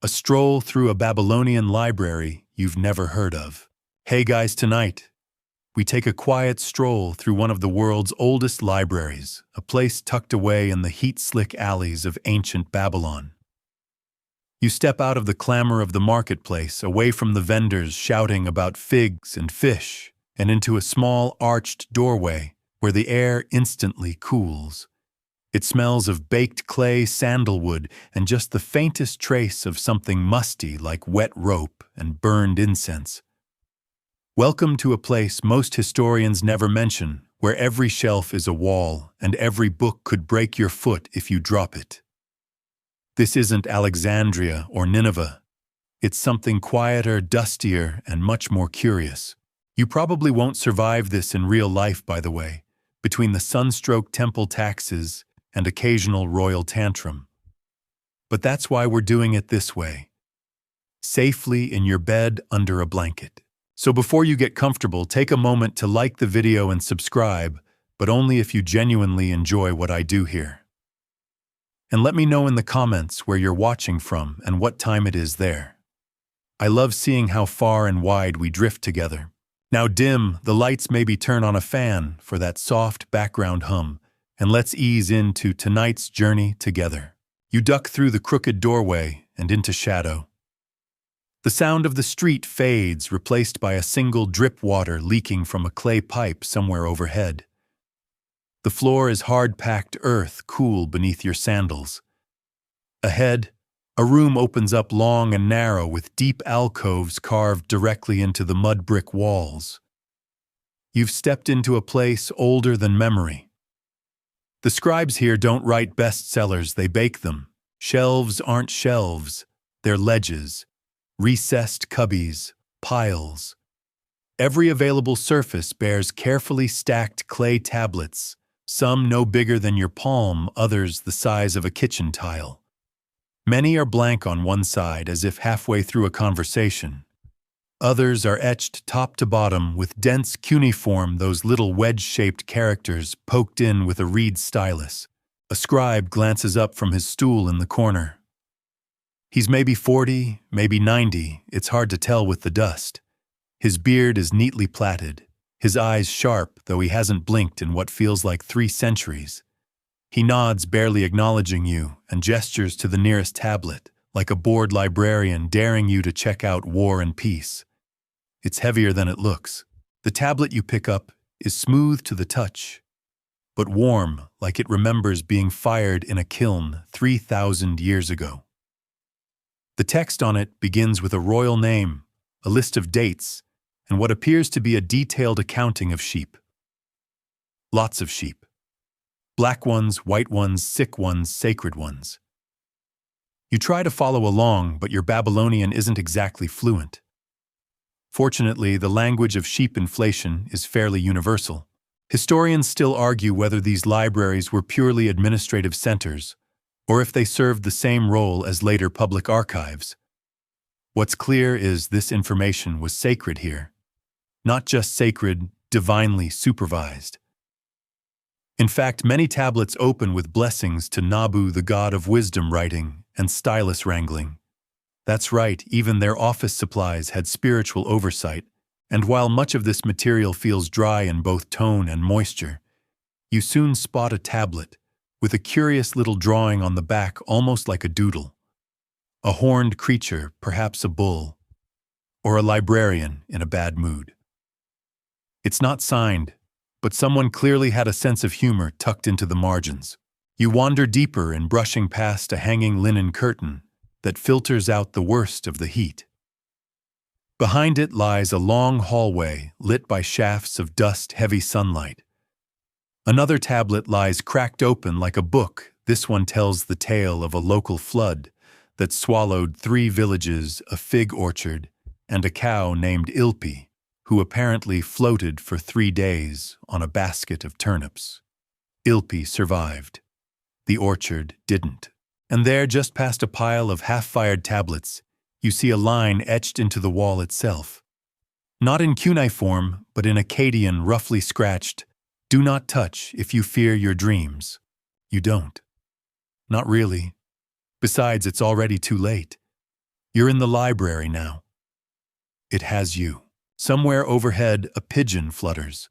A stroll through a Babylonian library you've never heard of. Hey guys, tonight, we take a quiet stroll through one of the world's oldest libraries, a place tucked away in the heat-slick alleys of ancient Babylon. You step out of the clamor of the marketplace, away from the vendors shouting about figs and fish, and into a small arched doorway where the air instantly cools. It smells of baked clay, sandalwood, and just the faintest trace of something musty like wet rope and burned incense. Welcome to a place most historians never mention, where every shelf is a wall and every book could break your foot if you drop it. This isn't Alexandria or Nineveh. It's something quieter, dustier, and much more curious. You probably won't survive this in real life, by the way, between the sunstroke temple taxes and occasional royal tantrum. But that's why we're doing it this way. Safely in your bed under a blanket. So before you get comfortable, take a moment to like the video and subscribe, but only if you genuinely enjoy what I do here. And let me know in the comments where you're watching from and what time it is there. I love seeing how far and wide we drift together. Now dim the lights, maybe turn on a fan for that soft background hum, and let's ease into tonight's journey together. You duck through the crooked doorway and into shadow. The sound of the street fades, replaced by a single drip water leaking from a clay pipe somewhere overhead. The floor is hard-packed earth, cool beneath your sandals. Ahead, a room opens up long and narrow with deep alcoves carved directly into the mud brick walls. You've stepped into a place older than memory. The scribes here don't write bestsellers, they bake them. Shelves aren't shelves, they're ledges, recessed cubbies, piles. Every available surface bears carefully stacked clay tablets, some no bigger than your palm, others the size of a kitchen tile. Many are blank on one side, as if halfway through a conversation. Others are etched top to bottom with dense cuneiform, those little wedge-shaped characters poked in with a reed stylus. A scribe glances up from his stool in the corner. He's maybe 40, maybe 90, it's hard to tell with the dust. His beard is neatly plaited, his eyes sharp, though he hasn't blinked in what feels like 3 centuries. He nods, barely acknowledging you, and gestures to the nearest tablet, like a bored librarian daring you to check out War and Peace. It's heavier than it looks. The tablet you pick up is smooth to the touch, but warm, like it remembers being fired in a kiln 3,000 years ago. The text on it begins with a royal name, a list of dates, and what appears to be a detailed accounting of sheep. Lots of sheep. Black ones, white ones, sick ones, sacred ones. You try to follow along, but your Babylonian isn't exactly fluent. Fortunately, the language of sheep inflation is fairly universal. Historians still argue whether these libraries were purely administrative centers, or if they served the same role as later public archives. What's clear is this information was sacred here. Not just sacred, divinely supervised. In fact, many tablets open with blessings to Nabu, the god of wisdom writing and stylus wrangling. That's right, even their office supplies had spiritual oversight, and while much of this material feels dry in both tone and moisture, you soon spot a tablet with a curious little drawing on the back, almost like a doodle. A horned creature, perhaps a bull, or a librarian in a bad mood. It's not signed, but someone clearly had a sense of humor tucked into the margins. You wander deeper in brushing past a hanging linen curtain that filters out the worst of the heat. Behind it lies a long hallway lit by shafts of dust-heavy sunlight. Another tablet lies cracked open like a book. This one tells the tale of a local flood that swallowed 3 villages, a fig orchard, and a cow named Ilpi, who apparently floated for 3 days on a basket of turnips. Ilpi survived. The orchard didn't. And there, just past a pile of half-fired tablets, you see a line etched into the wall itself. Not in cuneiform, but in Akkadian, roughly scratched, "Do not touch if you fear your dreams." You don't. Not really. Besides, it's already too late. You're in the library now. It has you. Somewhere overhead, a pigeon flutters.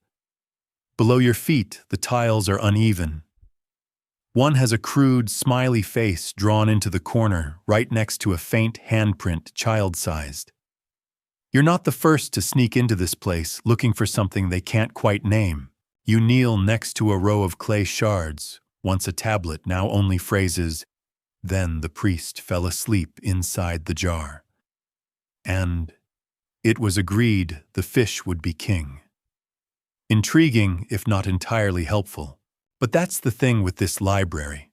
Below your feet, the tiles are uneven. One has a crude, smiley face drawn into the corner, right next to a faint handprint, child-sized. You're not the first to sneak into this place looking for something they can't quite name. You kneel next to a row of clay shards, once a tablet, now only phrases, "Then the priest fell asleep inside the jar." And it was agreed the fish would be king. Intriguing, if not entirely helpful. But that's the thing with this library.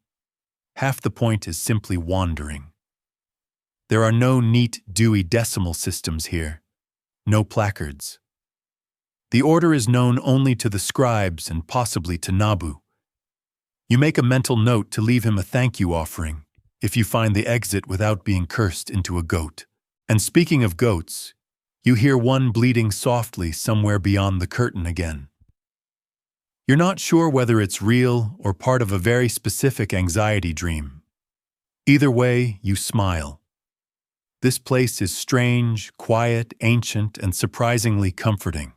Half the point is simply wandering. There are no neat Dewey Decimal Systems here. No placards. The order is known only to the scribes and possibly to Nabu. You make a mental note to leave him a thank you offering if you find the exit without being cursed into a goat. And speaking of goats, you hear one bleating softly somewhere beyond the curtain again. You're not sure whether it's real or part of a very specific anxiety dream. Either way, you smile. This place is strange, quiet, ancient, and surprisingly comforting,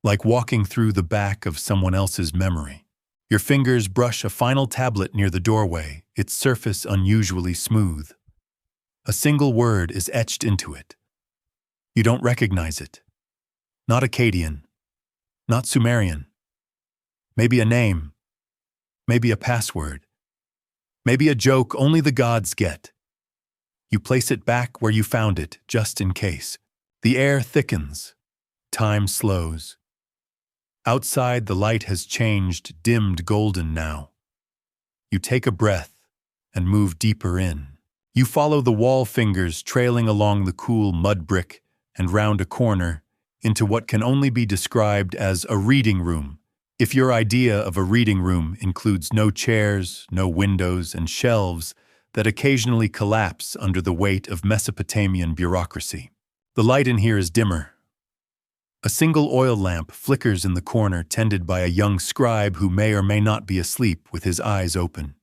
like walking through the back of someone else's memory. Your fingers brush a final tablet near the doorway, its surface unusually smooth. A single word is etched into it. You don't recognize it. Not Akkadian. Not Sumerian. Maybe a name. Maybe a password. Maybe a joke only the gods get. You place it back where you found it, just in case. The air thickens. Time slows. Outside, the light has changed, dimmed golden now. You take a breath and move deeper in. You follow the wall fingers trailing along the cool mud brick and round a corner into what can only be described as a reading room, if your idea of a reading room includes no chairs, no windows, and shelves that occasionally collapse under the weight of Mesopotamian bureaucracy. The light in here is dimmer. A single oil lamp flickers in the corner, tended by a young scribe who may or may not be asleep with his eyes open.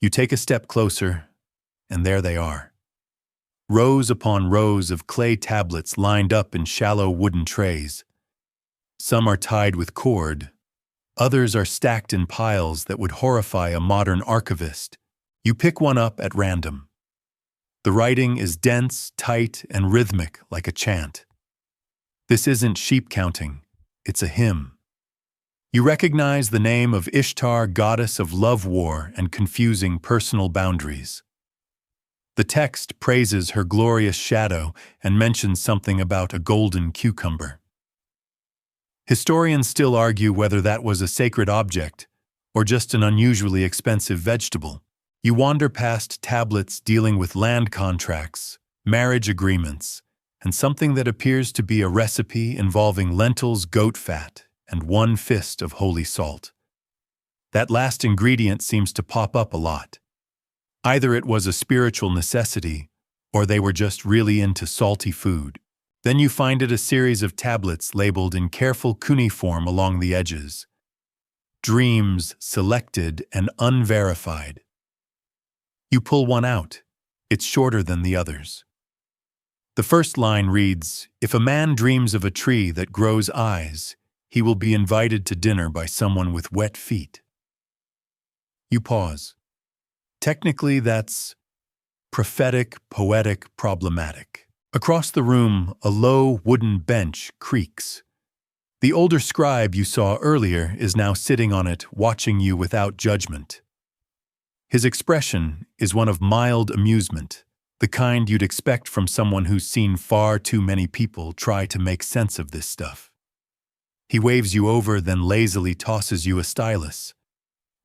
You take a step closer, and there they are. Rows upon rows of clay tablets lined up in shallow wooden trays. Some are tied with cord. Others are stacked in piles that would horrify a modern archivist. You pick one up at random. The writing is dense, tight, and rhythmic like a chant. This isn't sheep counting, it's a hymn. You recognize the name of Ishtar, goddess of love, war, and confusing personal boundaries. The text praises her glorious shadow and mentions something about a golden cucumber. Historians still argue whether that was a sacred object or just an unusually expensive vegetable. You wander past tablets dealing with land contracts, marriage agreements, and something that appears to be a recipe involving lentils, goat fat, and 1 fist of holy salt. That last ingredient seems to pop up a lot. Either it was a spiritual necessity, or they were just really into salty food. Then you find it a series of tablets labeled in careful cuneiform along the edges. Dreams selected and unverified. You pull one out. It's shorter than the others. The first line reads, "If a man dreams of a tree that grows eyes, he will be invited to dinner by someone with wet feet." You pause. Technically, that's prophetic, poetic, problematic. Across the room, a low wooden bench creaks. The older scribe you saw earlier is now sitting on it, watching you without judgment. His expression is one of mild amusement, the kind you'd expect from someone who's seen far too many people try to make sense of this stuff. He waves you over, then lazily tosses you a stylus.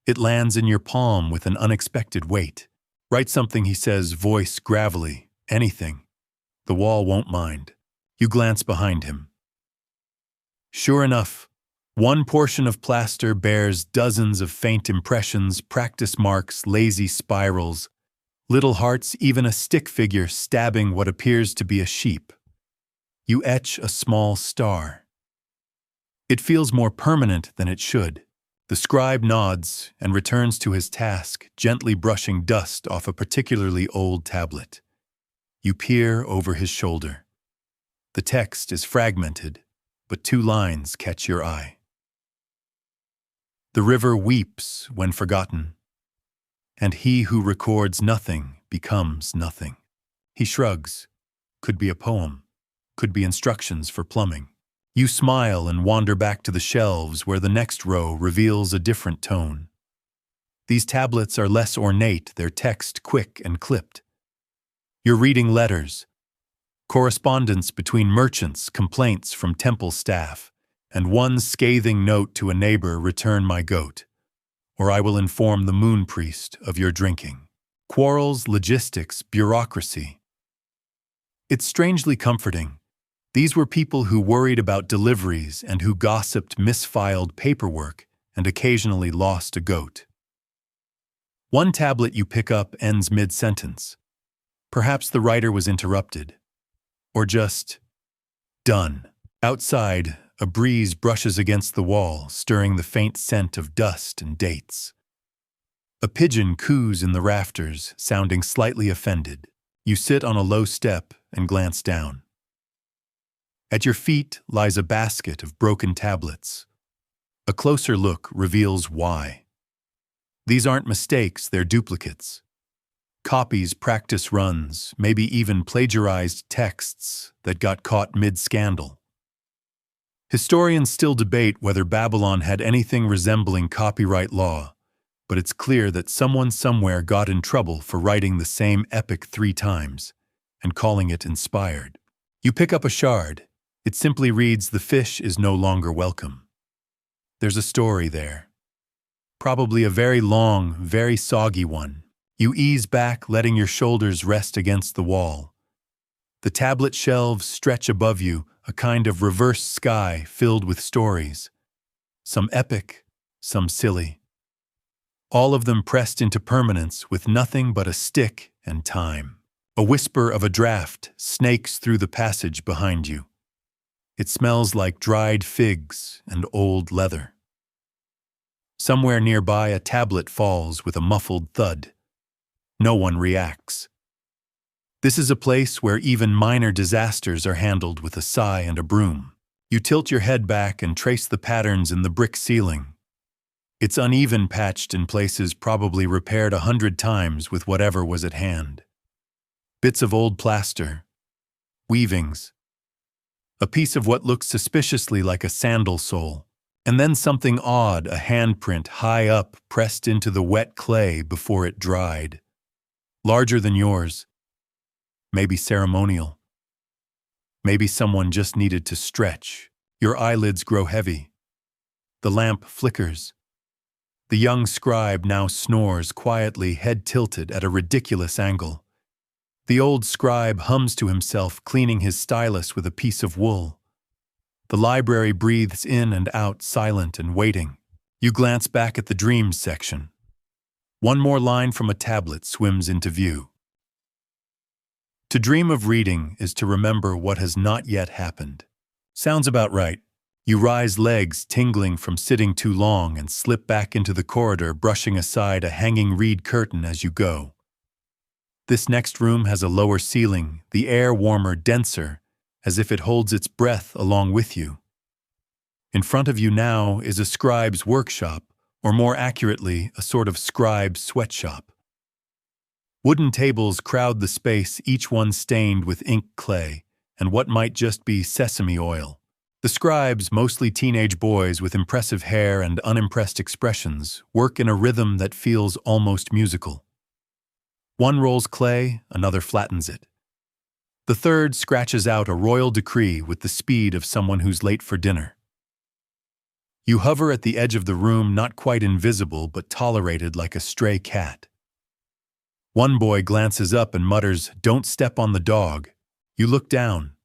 It lands in your palm with an unexpected weight. "Write something," he says, voice gravelly. "Anything. The wall won't mind." You glance behind him. Sure enough, one portion of plaster bears dozens of faint impressions, practice marks, lazy spirals, little hearts, even a stick figure stabbing what appears to be a sheep. You etch a small star. It feels more permanent than it should. The scribe nods and returns to his task, gently brushing dust off a particularly old tablet. You peer over his shoulder. The text is fragmented, but 2 lines catch your eye. The river weeps when forgotten, and he who records nothing becomes nothing. He shrugs. Could be a poem. Could be instructions for plumbing. You smile and wander back to the shelves where the next row reveals a different tone. These tablets are less ornate, their text quick and clipped. You're reading letters, correspondence between merchants, complaints from temple staff, and one scathing note to a neighbor, "Return my goat, or I will inform the moon priest of your drinking." Quarrels, logistics, bureaucracy. It's strangely comforting. These were people who worried about deliveries and who gossiped misfiled paperwork and occasionally lost a goat. One tablet you pick up ends mid-sentence. Perhaps the writer was interrupted. Or just done. Outside, a breeze brushes against the wall, stirring the faint scent of dust and dates. A pigeon coos in the rafters, sounding slightly offended. You sit on a low step and glance down. At your feet lies a basket of broken tablets. A closer look reveals why. These aren't mistakes, they're duplicates. Copies, practice runs, maybe even plagiarized texts that got caught mid-scandal. Historians still debate whether Babylon had anything resembling copyright law, but it's clear that someone somewhere got in trouble for writing the same epic 3 times and calling it inspired. You pick up a shard. It simply reads, "The fish is no longer welcome." There's a story there. Probably a very long, very soggy one. You ease back, letting your shoulders rest against the wall. The tablet shelves stretch above you, a kind of reverse sky filled with stories. Some epic, some silly. All of them pressed into permanence with nothing but a stick and time. A whisper of a draft snakes through the passage behind you. It smells like dried figs and old leather. Somewhere nearby, a tablet falls with a muffled thud. No one reacts. This is a place where even minor disasters are handled with a sigh and a broom. You tilt your head back and trace the patterns in the brick ceiling. It's uneven, patched in places, probably repaired 100 times with whatever was at hand. Bits of old plaster, weavings, a piece of what looks suspiciously like a sandal sole, and then something odd, a handprint high up pressed into the wet clay before it dried. Larger than yours. Maybe ceremonial. Maybe someone just needed to stretch. Your eyelids grow heavy. The lamp flickers. The young scribe now snores quietly, head tilted at a ridiculous angle. The old scribe hums to himself, cleaning his stylus with a piece of wool. The library breathes in and out, silent and waiting. You glance back at the dreams section. One more line from a tablet swims into view. To dream of reading is to remember what has not yet happened. Sounds about right. You rise, legs tingling from sitting too long, and slip back into the corridor, brushing aside a hanging reed curtain as you go. This next room has a lower ceiling, the air warmer, denser, as if it holds its breath along with you. In front of you now is a scribe's workshop, or more accurately, a sort of scribe's sweatshop. Wooden tables crowd the space, each one stained with ink clay and what might just be sesame oil. The scribes, mostly teenage boys with impressive hair and unimpressed expressions, work in a rhythm that feels almost musical. One rolls clay, another flattens it. The third scratches out a royal decree with the speed of someone who's late for dinner. You hover at the edge of the room, not quite invisible, but tolerated like a stray cat. One boy glances up and mutters, "Don't step on the dog." You look down.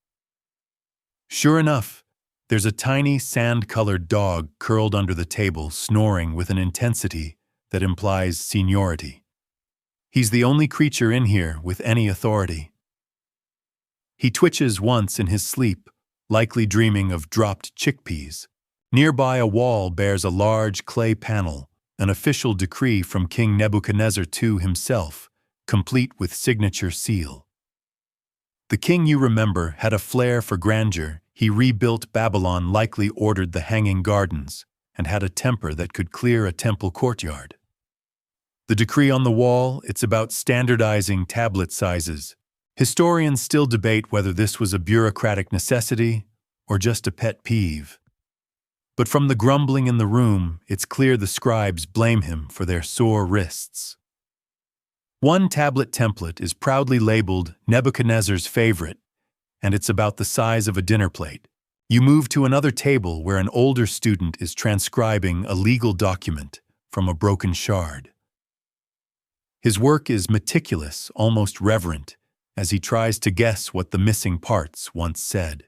Sure enough, there's a tiny sand-colored dog curled under the table, snoring with an intensity that implies seniority. He's the only creature in here with any authority. He twitches once in his sleep, likely dreaming of dropped chickpeas. Nearby, a wall bears a large clay panel, an official decree from King Nebuchadnezzar II himself, complete with signature seal. The king you remember had a flair for grandeur. He rebuilt Babylon, likely ordered the hanging gardens, and had a temper that could clear a temple courtyard. The decree on the wall, it's about standardizing tablet sizes. Historians still debate whether this was a bureaucratic necessity or just a pet peeve. But from the grumbling in the room, it's clear the scribes blame him for their sore wrists. One tablet template is proudly labeled Nebuchadnezzar's favorite, and it's about the size of a dinner plate. You move to another table where an older student is transcribing a legal document from a broken shard. His work is meticulous, almost reverent, as he tries to guess what the missing parts once said.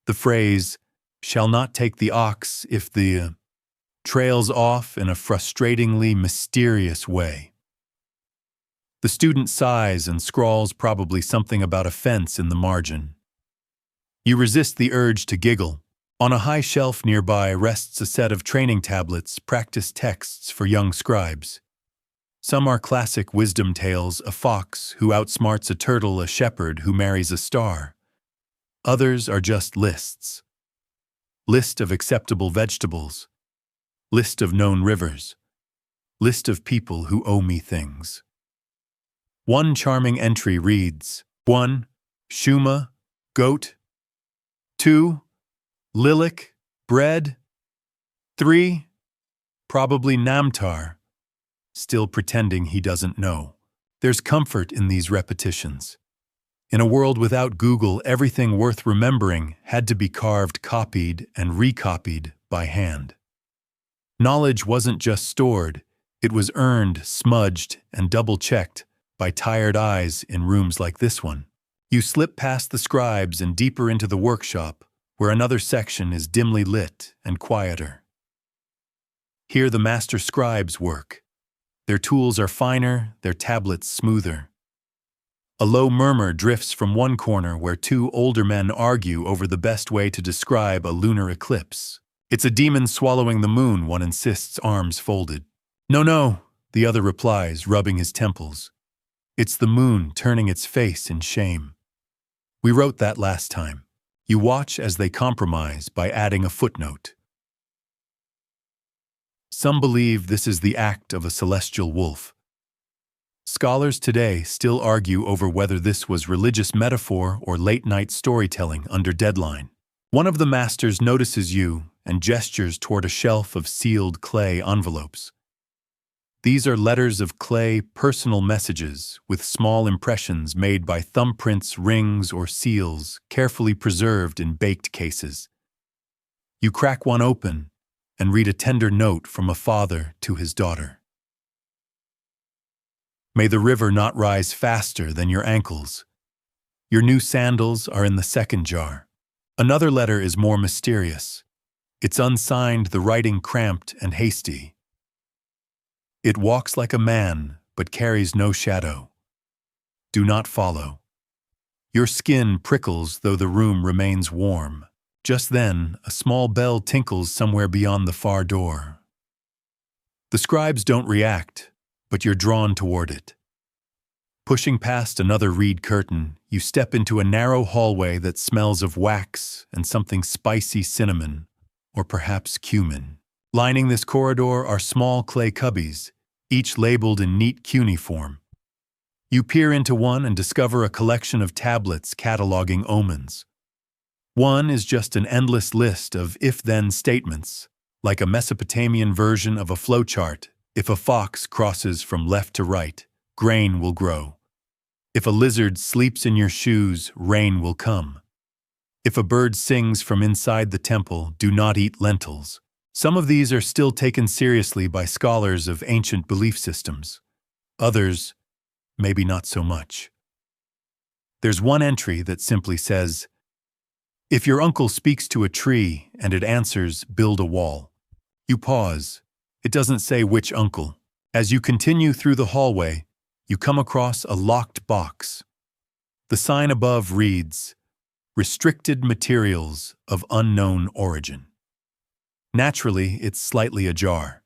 The phrase, "shall not take the ox if the," trails off in a frustratingly mysterious way. The student sighs and scrawls probably something about a fence in the margin. You resist the urge to giggle. On a high shelf nearby rests a set of training tablets, practice texts for young scribes. Some are classic wisdom tales, a fox who outsmarts a turtle, a shepherd who marries a star. Others are just lists. List of acceptable vegetables. List of known rivers. List of people who owe me things. One charming entry reads, 1. Shuma, goat. 2. Lilac, bread. 3. Probably Namtar. Still pretending he doesn't know. There's comfort in these repetitions. In a world without Google, everything worth remembering had to be carved, copied, and recopied by hand. Knowledge wasn't just stored, it was earned, smudged, and double-checked by tired eyes in rooms like this one. You slip past the scribes and deeper into the workshop, where another section is dimly lit and quieter. Here the master scribes work. Their tools are finer, their tablets smoother. A low murmur drifts from one corner where two older men argue over the best way to describe a lunar eclipse. It's a demon swallowing the moon, one insists, arms folded. No, no, the other replies, rubbing his temples. It's the moon turning its face in shame. We wrote that last time. You watch as they compromise by adding a footnote. Some believe this is the act of a celestial wolf. Scholars today still argue over whether this was religious metaphor or late-night storytelling under deadline. One of the masters notices you and gestures toward a shelf of sealed clay envelopes. These are letters of clay, personal messages with small impressions made by thumbprints, rings, or seals, carefully preserved in baked cases. You crack one open and read a tender note from a father to his daughter. May the river not rise faster than your ankles. Your new sandals are in the second jar. Another letter is more mysterious. It's unsigned, the writing cramped and hasty. It walks like a man, but carries no shadow. Do not follow. Your skin prickles though the room remains warm. Just then, a small bell tinkles somewhere beyond the far door. The scribes don't react, but you're drawn toward it. Pushing past another reed curtain, you step into a narrow hallway that smells of wax and something spicy, cinnamon, or perhaps cumin. Lining this corridor are small clay cubbies, each labeled in neat cuneiform. You peer into one and discover a collection of tablets cataloging omens. One is just an endless list of if-then statements, like a Mesopotamian version of a flowchart. If a fox crosses from left to right, grain will grow. If a lizard sleeps in your shoes, rain will come. If a bird sings from inside the temple, do not eat lentils. Some of these are still taken seriously by scholars of ancient belief systems. Others, maybe not so much. There's one entry that simply says, if your uncle speaks to a tree and it answers, build a wall. You pause. It doesn't say which uncle. As you continue through the hallway, you come across a locked box. The sign above reads, Restricted Materials of Unknown Origin. Naturally, it's slightly ajar.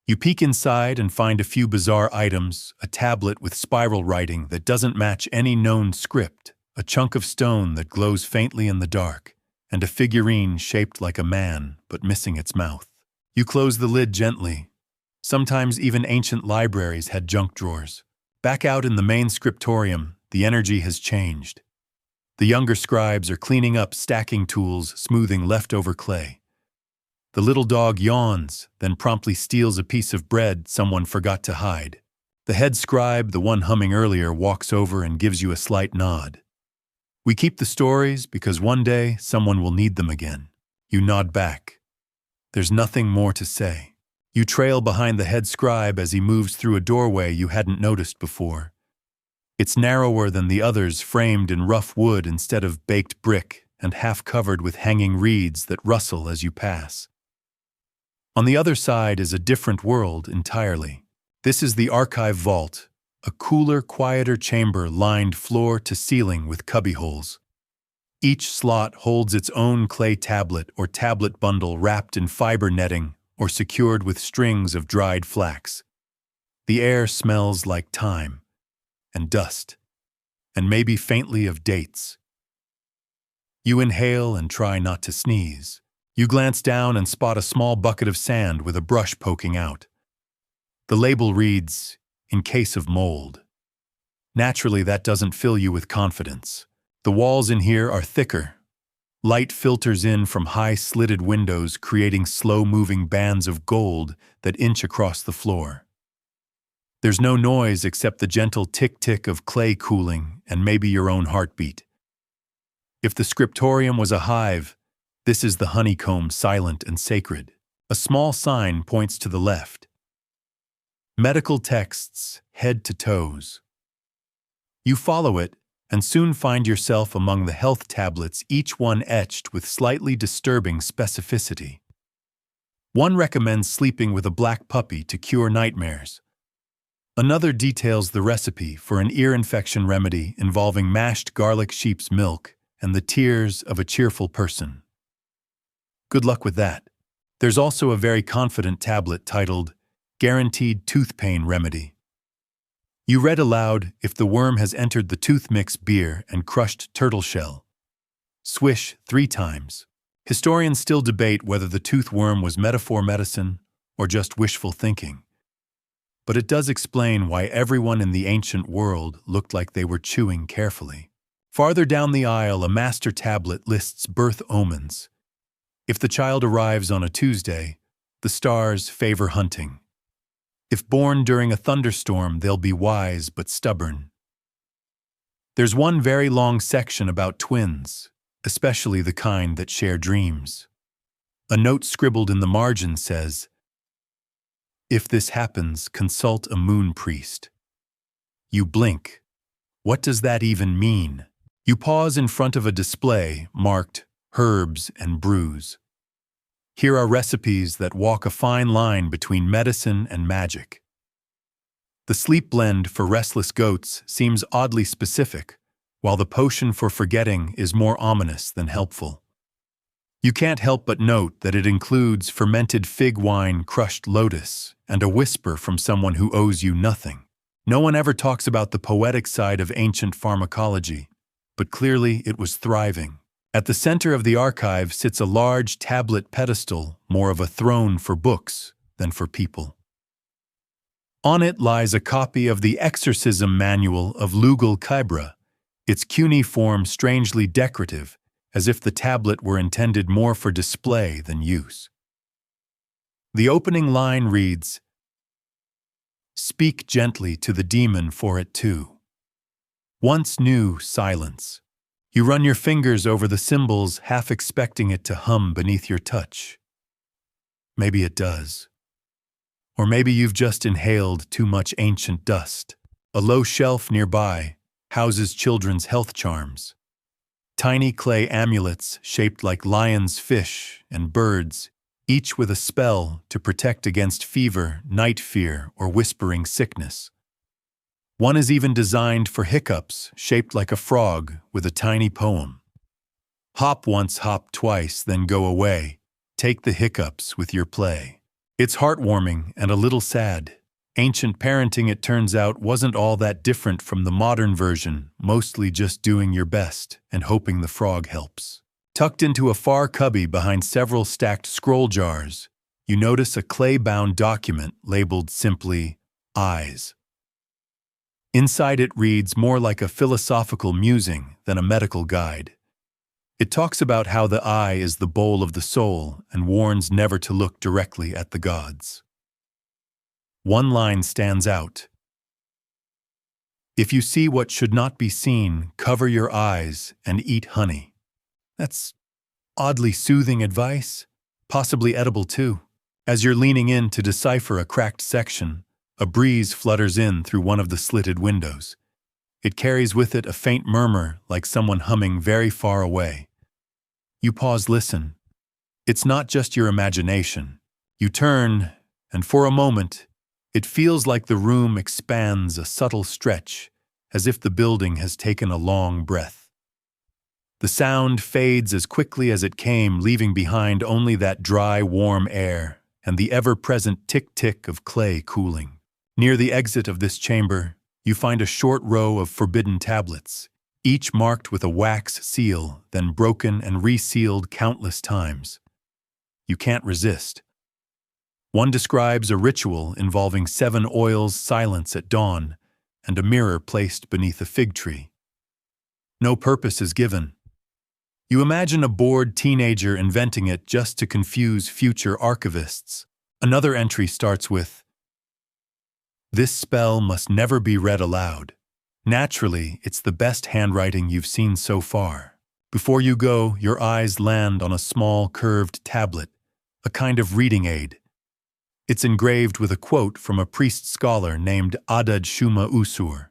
You peek inside and find a few bizarre items, a tablet with spiral writing that doesn't match any known script, a chunk of stone that glows faintly in the dark, and a figurine shaped like a man but missing its mouth. You close the lid gently. Sometimes even ancient libraries had junk drawers. Back out in the main scriptorium, the energy has changed. The younger scribes are cleaning up stacking tools, smoothing leftover clay. The little dog yawns, then promptly steals a piece of bread someone forgot to hide. The head scribe, the one humming earlier, walks over and gives you a slight nod. We keep the stories because one day someone will need them again. You nod back. There's nothing more to say. You trail behind the head scribe as he moves through a doorway you hadn't noticed before. It's narrower than the others, framed in rough wood instead of baked brick, and half covered with hanging reeds that rustle as you pass. On the other side is a different world entirely. This is the archive vault, a cooler, quieter chamber lined floor to ceiling with cubbyholes. Each slot holds its own clay tablet or tablet bundle wrapped in fiber netting or secured with strings of dried flax. The air smells like time and dust, and maybe faintly of dates. You inhale and try not to sneeze. You glance down and spot a small bucket of sand with a brush poking out. The label reads, "In case of mold." Naturally, that doesn't fill you with confidence. The walls in here are thicker. Light filters in from high slitted windows, creating slow-moving bands of gold that inch across the floor. There's no noise except the gentle tick-tick of clay cooling and maybe your own heartbeat. If the scriptorium was a hive, this is the honeycomb, silent and sacred. A small sign points to the left. Medical texts, head to toes. You follow it and soon find yourself among the health tablets, each one etched with slightly disturbing specificity. One recommends sleeping with a black puppy to cure nightmares. Another details the recipe for an ear infection remedy involving mashed garlic sheep's milk and the tears of a cheerful person. Good luck with that. There's also a very confident tablet titled Guaranteed Tooth Pain Remedy. You read aloud, if the worm has entered the tooth mix beer and crushed turtle shell. Swish 3 times. Historians still debate whether the tooth worm was metaphor medicine or just wishful thinking. But it does explain why everyone in the ancient world looked like they were chewing carefully. Farther down the aisle, a master tablet lists birth omens. If the child arrives on a Tuesday, the stars favor hunting. If born during a thunderstorm, they'll be wise but stubborn. There's one very long section about twins, especially the kind that share dreams. A note scribbled in the margin says, "If this happens, consult a moon priest." You blink. What does that even mean? You pause in front of a display marked herbs and brews. Here are recipes that walk a fine line between medicine and magic. The sleep blend for restless goats seems oddly specific, while the potion for forgetting is more ominous than helpful. You can't help but note that it includes fermented fig wine, crushed lotus, and a whisper from someone who owes you nothing. No one ever talks about the poetic side of ancient pharmacology, but clearly it was thriving. At the center of the archive sits a large tablet pedestal, more of a throne for books than for people. On it lies a copy of the exorcism manual of Lugal Kybra, its cuneiform strangely decorative, as if the tablet were intended more for display than use. The opening line reads, "Speak gently to the demon for it too." Once knew silence. You run your fingers over the symbols, half expecting it to hum beneath your touch. Maybe it does. Or maybe you've just inhaled too much ancient dust. A low shelf nearby houses children's health charms. Tiny clay amulets shaped like lions, fish, and birds, each with a spell to protect against fever, night fear, or whispering sickness. One is even designed for hiccups, shaped like a frog with a tiny poem. Hop once, hop twice, then go away. Take the hiccups with your play. It's heartwarming and a little sad. Ancient parenting, it turns out, wasn't all that different from the modern version, mostly just doing your best and hoping the frog helps. Tucked into a far cubby behind several stacked scroll jars, you notice a clay-bound document labeled simply, Eyes. Inside it reads more like a philosophical musing than a medical guide. It talks about how the eye is the bowl of the soul and warns never to look directly at the gods. One line stands out. If you see what should not be seen, cover your eyes and eat honey. That's oddly soothing advice, possibly edible too. As you're leaning in to decipher a cracked section, a breeze flutters in through one of the slitted windows. It carries with it a faint murmur like someone humming very far away. You pause, listen. It's not just your imagination. You turn, and for a moment, it feels like the room expands a subtle stretch, as if the building has taken a long breath. The sound fades as quickly as it came, leaving behind only that dry, warm air and the ever-present tick-tick of clay cooling. Near the exit of this chamber, you find a short row of forbidden tablets, each marked with a wax seal, then broken and resealed countless times. You can't resist. One describes a ritual involving 7 oils, silence at dawn, and a mirror placed beneath a fig tree. No purpose is given. You imagine a bored teenager inventing it just to confuse future archivists. Another entry starts with, "This spell must never be read aloud." Naturally, it's the best handwriting you've seen so far. Before you go, your eyes land on a small curved tablet, a kind of reading aid. It's engraved with a quote from a priest-scholar named Adad Shuma Usur.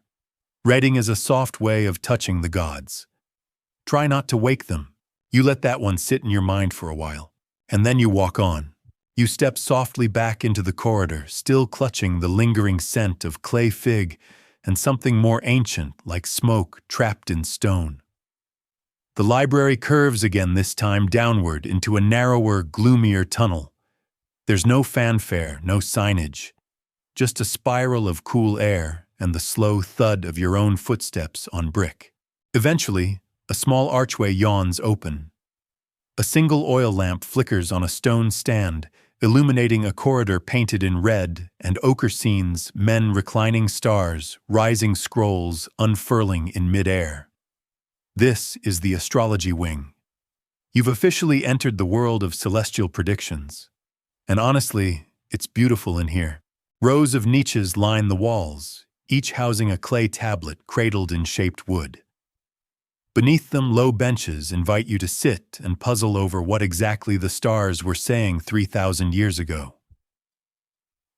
"Reading is a soft way of touching the gods. Try not to wake them." You let that one sit in your mind for a while, and then you walk on. You step softly back into the corridor, still clutching the lingering scent of clay fig and something more ancient like smoke trapped in stone. The library curves again, this time downward into a narrower, gloomier tunnel. There's no fanfare, no signage, just a spiral of cool air and the slow thud of your own footsteps on brick. Eventually, a small archway yawns open. A single oil lamp flickers on a stone stand, illuminating a corridor painted in red and ochre scenes, men reclining stars, rising scrolls unfurling in midair. This is the astrology wing. You've officially entered the world of celestial predictions. And honestly, it's beautiful in here. Rows of niches line the walls, each housing a clay tablet cradled in shaped wood. Beneath them, low benches invite you to sit and puzzle over what exactly the stars were saying 3,000 years ago.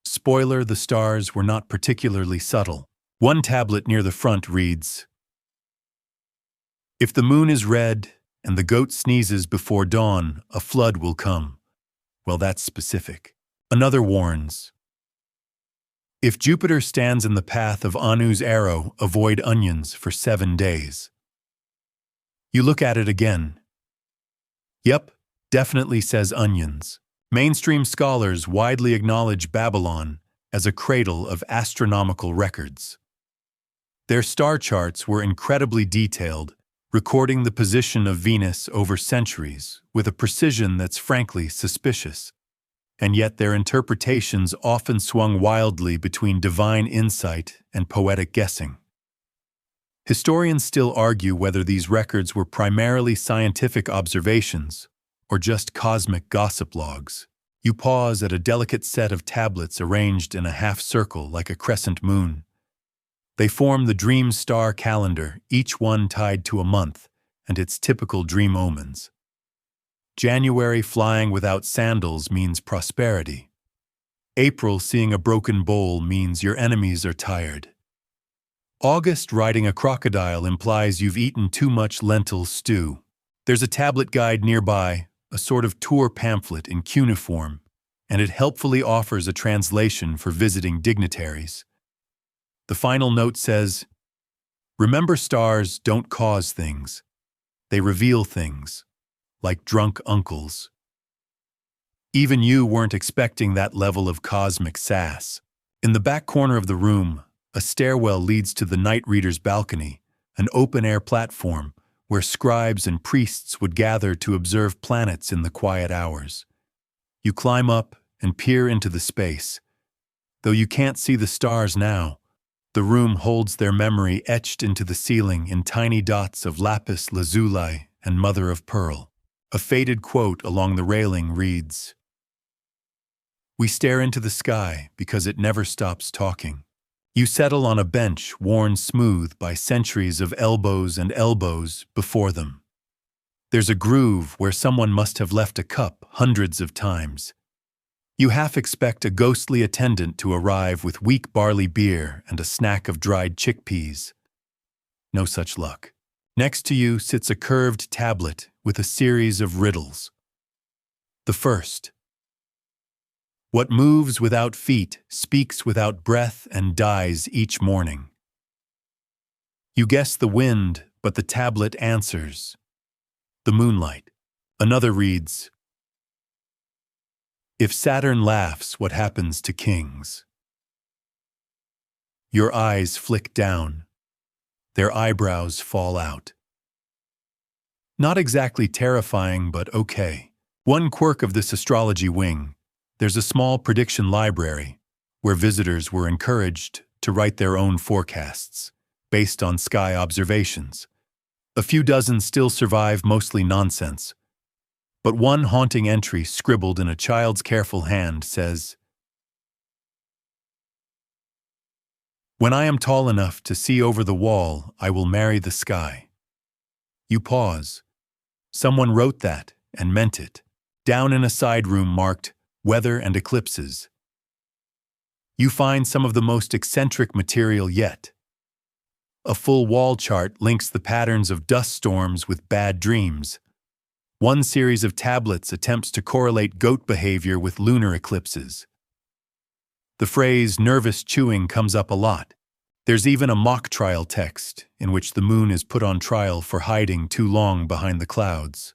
Spoiler, the stars were not particularly subtle. One tablet near the front reads, "If the moon is red and the goat sneezes before dawn, a flood will come." Well, that's specific. Another warns, "If Jupiter stands in the path of Anu's arrow, avoid onions for 7 days." You look at it again. Yep, definitely says onions. Mainstream scholars widely acknowledge Babylon as a cradle of astronomical records. Their star charts were incredibly detailed, recording the position of Venus over centuries with a precision that's frankly suspicious. And yet their interpretations often swung wildly between divine insight and poetic guessing. Historians still argue whether these records were primarily scientific observations or just cosmic gossip logs. You pause at a delicate set of tablets arranged in a half-circle like a crescent moon. They form the dream star calendar, each one tied to a month and its typical dream omens. January flying without sandals means prosperity. April seeing a broken bowl means your enemies are tired. August riding a crocodile implies you've eaten too much lentil stew. There's a tablet guide nearby, a sort of tour pamphlet in cuneiform, and it helpfully offers a translation for visiting dignitaries. The final note says, "Remember, stars don't cause things. They reveal things, like drunk uncles." Even you weren't expecting that level of cosmic sass. In the back corner of the room, a stairwell leads to the night reader's balcony, an open-air platform where scribes and priests would gather to observe planets in the quiet hours. You climb up and peer into the space. Though you can't see the stars now, the room holds their memory etched into the ceiling in tiny dots of lapis lazuli and mother of pearl. A faded quote along the railing reads, "We stare into the sky because it never stops talking." You settle on a bench worn smooth by centuries of elbows and elbows before them. There's a groove where someone must have left a cup hundreds of times. You half expect a ghostly attendant to arrive with weak barley beer and a snack of dried chickpeas. No such luck. Next to you sits a curved tablet with a series of riddles. The first: what moves without feet, speaks without breath, and dies each morning? You guess the wind, but the tablet answers, the moonlight. Another reads, if Saturn laughs, what happens to kings? Your eyes flick down. Their eyebrows fall out. Not exactly terrifying, but okay. One quirk of this astrology wing: there's a small prediction library where visitors were encouraged to write their own forecasts based on sky observations. A few dozen still survive, mostly nonsense. But one haunting entry scribbled in a child's careful hand says, "When I am tall enough to see over the wall, I will marry the sky." You pause. Someone wrote that and meant it. Down in a side room marked "Weather and Eclipses," you find some of the most eccentric material yet. A full wall chart links the patterns of dust storms with bad dreams. One series of tablets attempts to correlate goat behavior with lunar eclipses. The phrase "nervous chewing" comes up a lot. There's even a mock trial text in which the moon is put on trial for hiding too long behind the clouds.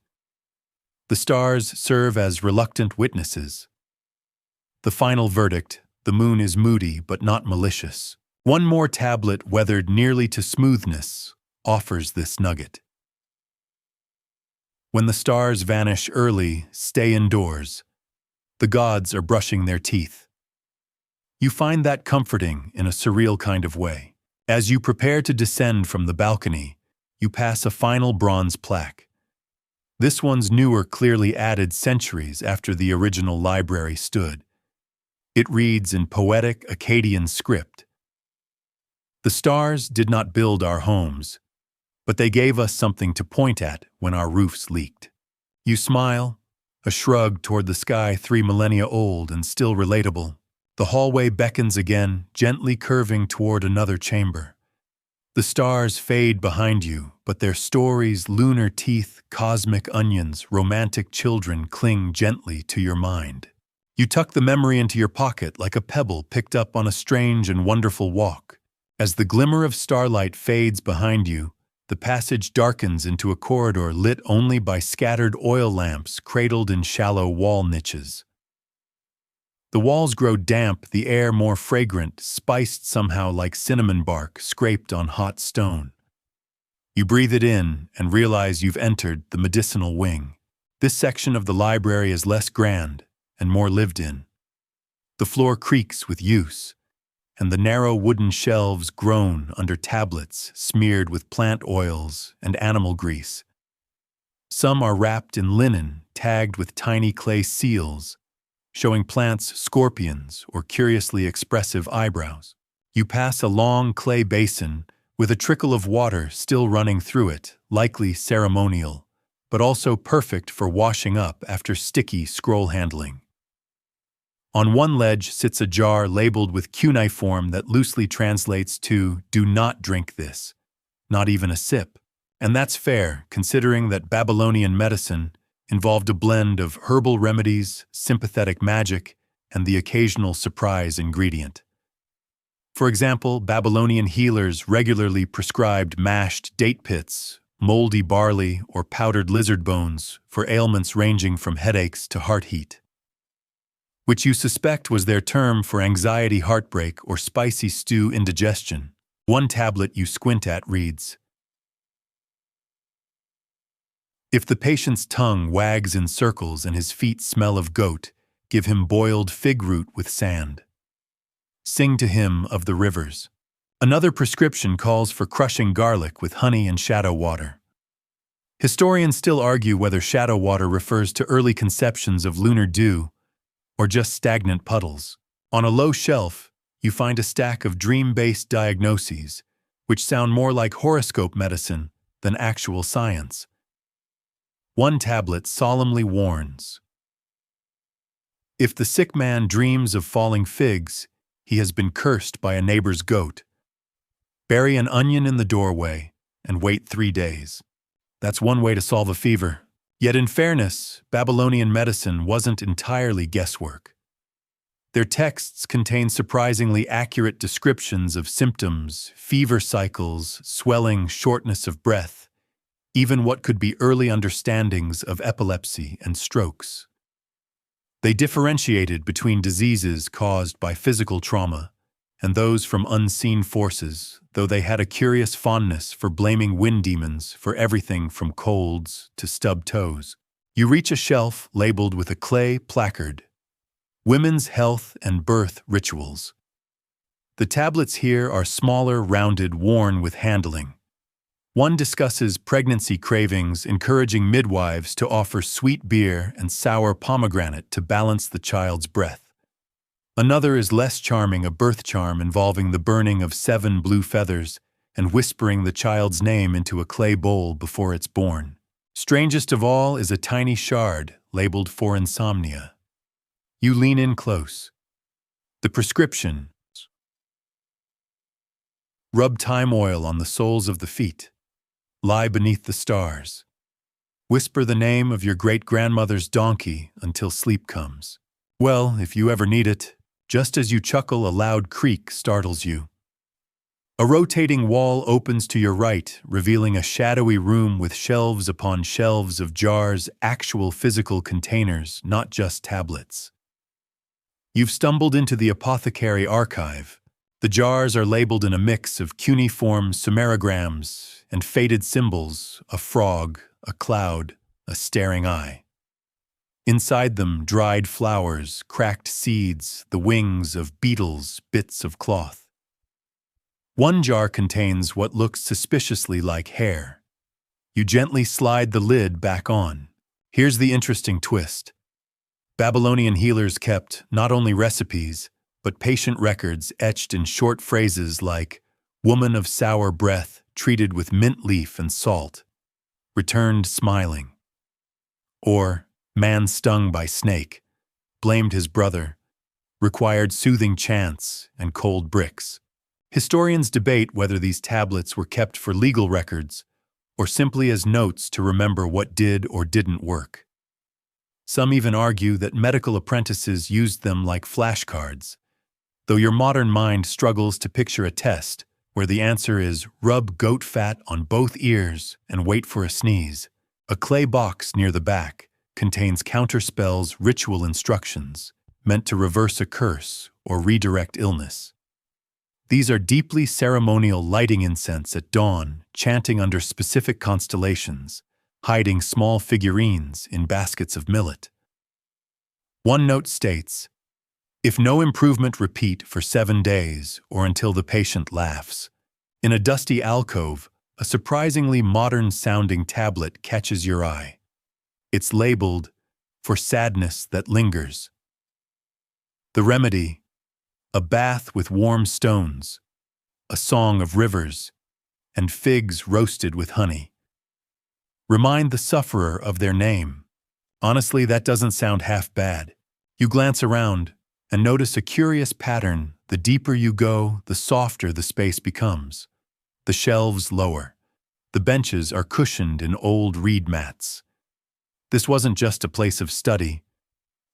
The stars serve as reluctant witnesses. The final verdict: the moon is moody but not malicious. One more tablet, weathered nearly to smoothness, offers this nugget. When the stars vanish early, stay indoors. The gods are brushing their teeth. You find that comforting in a surreal kind of way. As you prepare to descend from the balcony, you pass a final bronze plaque. This one's newer, clearly added centuries after the original library stood. It reads in poetic Akkadian script, "The stars did not build our homes, but they gave us something to point at when our roofs leaked." You smile, a shrug toward the sky 3 millennia old and still relatable. The hallway beckons again, gently curving toward another chamber. The stars fade behind you, but their stories, lunar teeth, cosmic onions, romantic children cling gently to your mind. You tuck the memory into your pocket like a pebble picked up on a strange and wonderful walk. As the glimmer of starlight fades behind you, the passage darkens into a corridor lit only by scattered oil lamps cradled in shallow wall niches. The walls grow damp, the air more fragrant, spiced somehow like cinnamon bark scraped on hot stone. You breathe it in and realize you've entered the medicinal wing. This section of the library is less grand and more lived in. The floor creaks with use, and the narrow wooden shelves groan under tablets smeared with plant oils and animal grease. Some are wrapped in linen, tagged with tiny clay seals, showing plants, scorpions, or curiously expressive eyebrows. You pass a long clay basin with a trickle of water still running through it, likely ceremonial, but also perfect for washing up after sticky scroll handling. On one ledge sits a jar labeled with cuneiform that loosely translates to "do not drink this," not even a sip. And that's fair, considering that Babylonian medicine involved a blend of herbal remedies, sympathetic magic, and the occasional surprise ingredient. For example, Babylonian healers regularly prescribed mashed date pits, moldy barley, or powdered lizard bones for ailments ranging from headaches to heart heat. which you suspect was their term for anxiety heartbreak or spicy stew indigestion. One tablet you squint at reads, "If the patient's tongue wags in circles and his feet smell of goat, give him boiled fig root with sand. Sing to him of the rivers." Another prescription calls for crushing garlic with honey and shadow water. Historians still argue whether shadow water refers to early conceptions of lunar dew or just stagnant puddles. On a low shelf, you find a stack of dream-based diagnoses, which sound more like horoscope medicine than actual science. One tablet solemnly warns, "If the sick man dreams of falling figs, he has been cursed by a neighbor's goat. Bury an onion in the doorway and wait 3 days." That's one way to solve a fever. Yet in fairness, Babylonian medicine wasn't entirely guesswork. Their texts contain surprisingly accurate descriptions of symptoms, fever cycles, swelling, shortness of breath, even what could be early understandings of epilepsy and strokes. They differentiated between diseases caused by physical trauma and those from unseen forces, though they had a curious fondness for blaming wind demons for everything from colds to stubbed toes. You reach a shelf labeled with a clay placard, "Women's Health and Birth Rituals." The tablets here are smaller, rounded, worn with handling. One discusses pregnancy cravings, encouraging midwives to offer sweet beer and sour pomegranate to balance the child's breath. Another is less charming, a birth charm involving the burning of 7 blue feathers and whispering the child's name into a clay bowl before it's born. Strangest of all is a tiny shard labeled for insomnia. You lean in close. The prescription: rub thyme oil on the soles of the feet. Lie beneath the stars. Whisper the name of your great-grandmother's donkey until sleep comes. Well, if you ever need it, just as you chuckle, a loud creak startles you. A rotating wall opens to your right, revealing a shadowy room with shelves upon shelves of jars, actual physical containers, not just tablets. You've stumbled into the apothecary archive. The jars are labeled in a mix of cuneiform sumerograms and faded symbols: a frog, a cloud, a staring eye. Inside them, dried flowers, cracked seeds, the wings of beetles, bits of cloth. One jar contains what looks suspiciously like hair. You gently slide the lid back on. Here's the interesting twist. Babylonian healers kept not only recipes, but patient records etched in short phrases like "woman of sour breath, treated with mint leaf and salt, returned smiling," or "man stung by snake, blamed his brother, required soothing chants and cold bricks." Historians debate whether these tablets were kept for legal records or simply as notes to remember what did or didn't work. Some even argue that medical apprentices used them like flashcards, though your modern mind struggles to picture a test where the answer is rub goat fat on both ears and wait for a sneeze. A clay box near the back contains counterspells, ritual instructions meant to reverse a curse or redirect illness. These are deeply ceremonial, lighting incense at dawn, chanting under specific constellations, hiding small figurines in baskets of millet. One note states, "If no improvement, repeat for 7 days or until the patient laughs." In a dusty alcove, a surprisingly modern-sounding tablet catches your eye. It's labeled, "For sadness that lingers." The remedy: a bath with warm stones, a song of rivers, and figs roasted with honey. Remind the sufferer of their name. Honestly, that doesn't sound half bad. You glance around and notice a curious pattern. The deeper you go, the softer the space becomes. The shelves lower. The benches are cushioned in old reed mats. This wasn't just a place of study.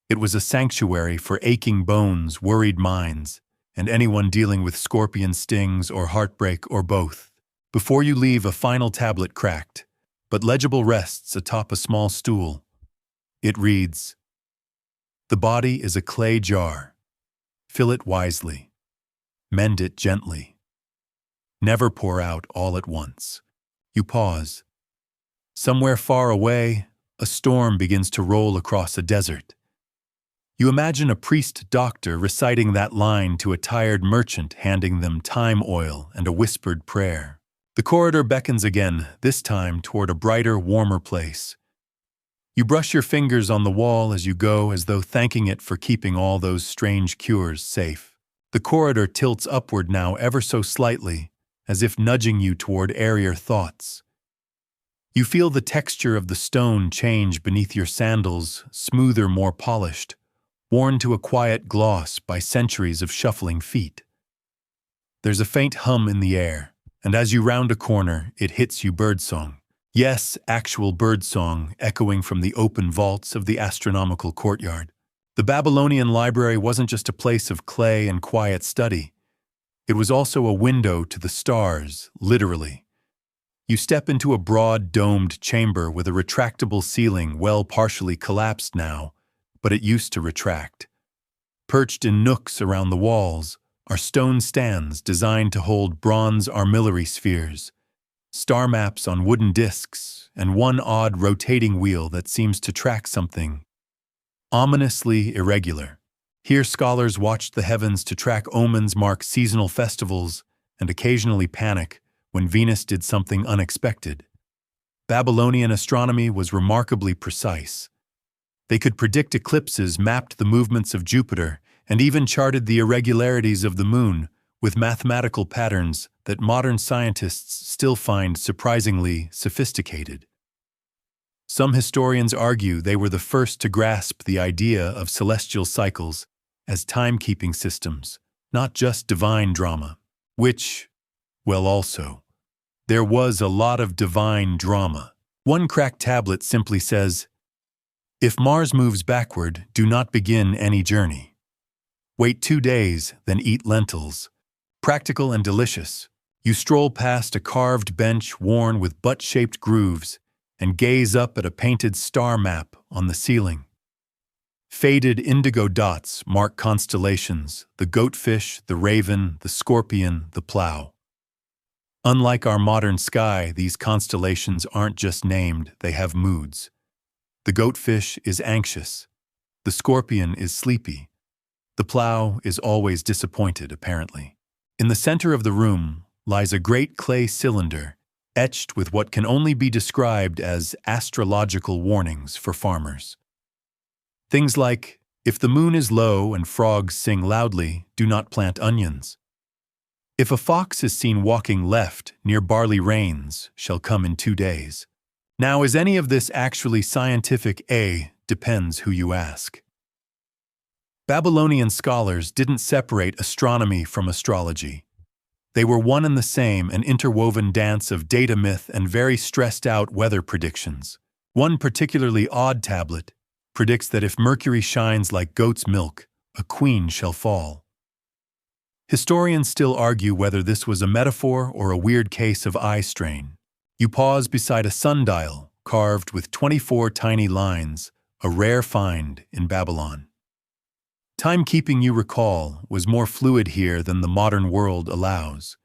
It was a sanctuary for aching bones, worried minds, and anyone dealing with scorpion stings or heartbreak or both. Before you leave, a final tablet cracked, but legible rests atop a small stool. It reads, The body is a clay jar. Fill it wisely. Mend it gently. Never pour out all at once. You pause. Somewhere far away, a storm begins to roll across a desert. You imagine a priest-doctor reciting that line to a tired merchant handing them thyme oil and a whispered prayer. The corridor beckons again, this time toward a brighter, warmer place. You brush your fingers on the wall as you go, as though thanking it for keeping all those strange cures safe. The corridor tilts upward now ever so slightly, as if nudging you toward airier thoughts. You feel the texture of the stone change beneath your sandals, smoother, more polished, worn to a quiet gloss by centuries of shuffling feet. There's a faint hum in the air, and as you round a corner, it hits you birdsong. Yes, actual birdsong echoing from the open vaults of the astronomical courtyard. The Babylonian library wasn't just a place of clay and quiet study. It was also a window to the stars, literally. You step into a broad, domed chamber with a retractable ceiling, well partially collapsed now, but it used to retract. Perched in nooks around the walls are stone stands designed to hold bronze armillary spheres, star maps on wooden discs, and one odd rotating wheel that seems to track something ominously irregular. Here scholars watched the heavens to track omens, mark seasonal festivals, and occasionally panic when Venus did something unexpected. Babylonian astronomy was remarkably precise. They could predict eclipses, mapped the movements of Jupiter, and even charted the irregularities of the moon with mathematical patterns that modern scientists still find surprisingly sophisticated. Some historians argue they were the first to grasp the idea of celestial cycles as timekeeping systems, not just divine drama, which, well, also, there was a lot of divine drama. One cracked tablet simply says, "If Mars moves backward, do not begin any journey. Wait 2 days, then eat lentils." Practical and delicious, you stroll past a carved bench worn with butt-shaped grooves and gaze up at a painted star map on the ceiling. Faded indigo dots mark constellations: the goatfish, the raven, the scorpion, the plow. Unlike our modern sky, these constellations aren't just named, they have moods. The goatfish is anxious. The scorpion is sleepy. The plow is always disappointed, apparently. In the center of the room lies a great clay cylinder, etched with what can only be described as astrological warnings for farmers. Things like, if the moon is low and frogs sing loudly, do not plant onions. If a fox is seen walking left near barley, rains shall come in 2 days. Now, is any of this actually scientific? Depends who you ask. Babylonian scholars didn't separate astronomy from astrology. They were one and the same, an interwoven dance of data, myth, and very stressed-out weather predictions. One particularly odd tablet predicts that if Mercury shines like goat's milk, a queen shall fall. Historians still argue whether this was a metaphor or a weird case of eye strain. You pause beside a sundial carved with 24 tiny lines, a rare find in Babylon. Timekeeping, you recall, was more fluid here than the modern world allows.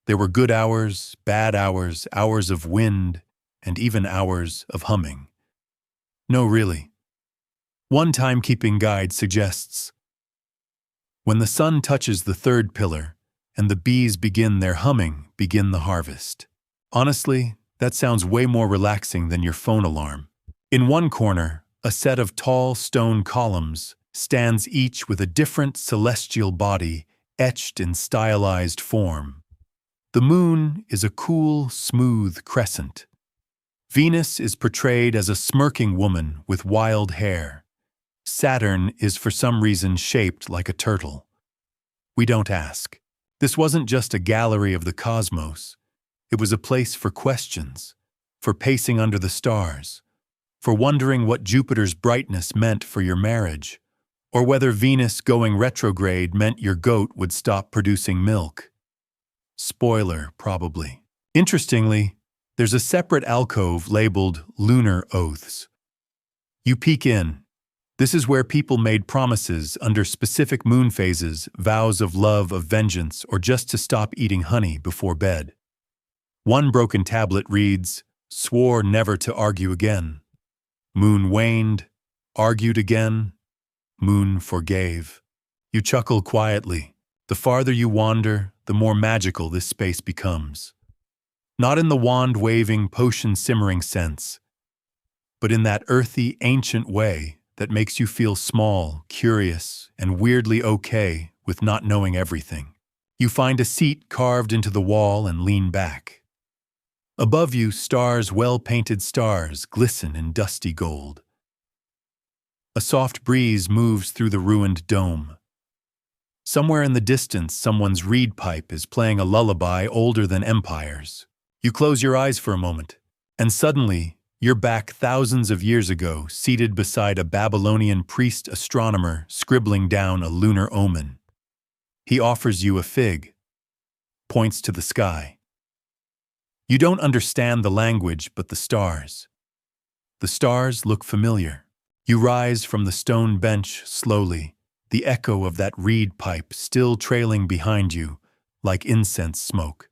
There were good hours, bad hours, hours of wind, and even hours of humming. No, really. One timekeeping guide suggests, when the sun touches the third pillar and the bees begin their humming, begin the harvest. Honestly, that sounds way more relaxing than your phone alarm. In one corner, a set of tall stone columns stands, each with a different celestial body etched in stylized form. The moon is a cool, smooth crescent. Venus is portrayed as a smirking woman with wild hair. Saturn is for some reason shaped like a turtle. We don't ask. This wasn't just a gallery of the cosmos. It was a place for questions, for pacing under the stars, for wondering what Jupiter's brightness meant for your marriage, or whether Venus going retrograde meant your goat would stop producing milk. Spoiler, probably. Interestingly, there's a separate alcove labeled Lunar Oaths. You peek in, This is where people made promises under specific moon phases, vows of love, of vengeance, or just to stop eating honey before bed. One broken tablet reads, "Swore never to argue again." Moon waned, argued again, moon forgave. You chuckle quietly. The farther you wander, the more magical this space becomes. Not in the wand-waving, potion-simmering sense, but in that earthy, ancient way that makes you feel small, curious, and weirdly okay with not knowing everything. You find a seat carved into the wall and lean back. Above you, stars, well-painted stars, glisten in dusty gold. A soft breeze moves through the ruined dome. Somewhere in the distance, someone's reed pipe is playing a lullaby older than empires. You close your eyes for a moment, and suddenly, you're back thousands of years ago, seated beside a Babylonian priest astronomer scribbling down a lunar omen. He offers you a fig, points to the sky. You don't understand the language, but the stars. The stars look familiar. You rise from the stone bench slowly, the echo of that reed pipe still trailing behind you like incense smoke.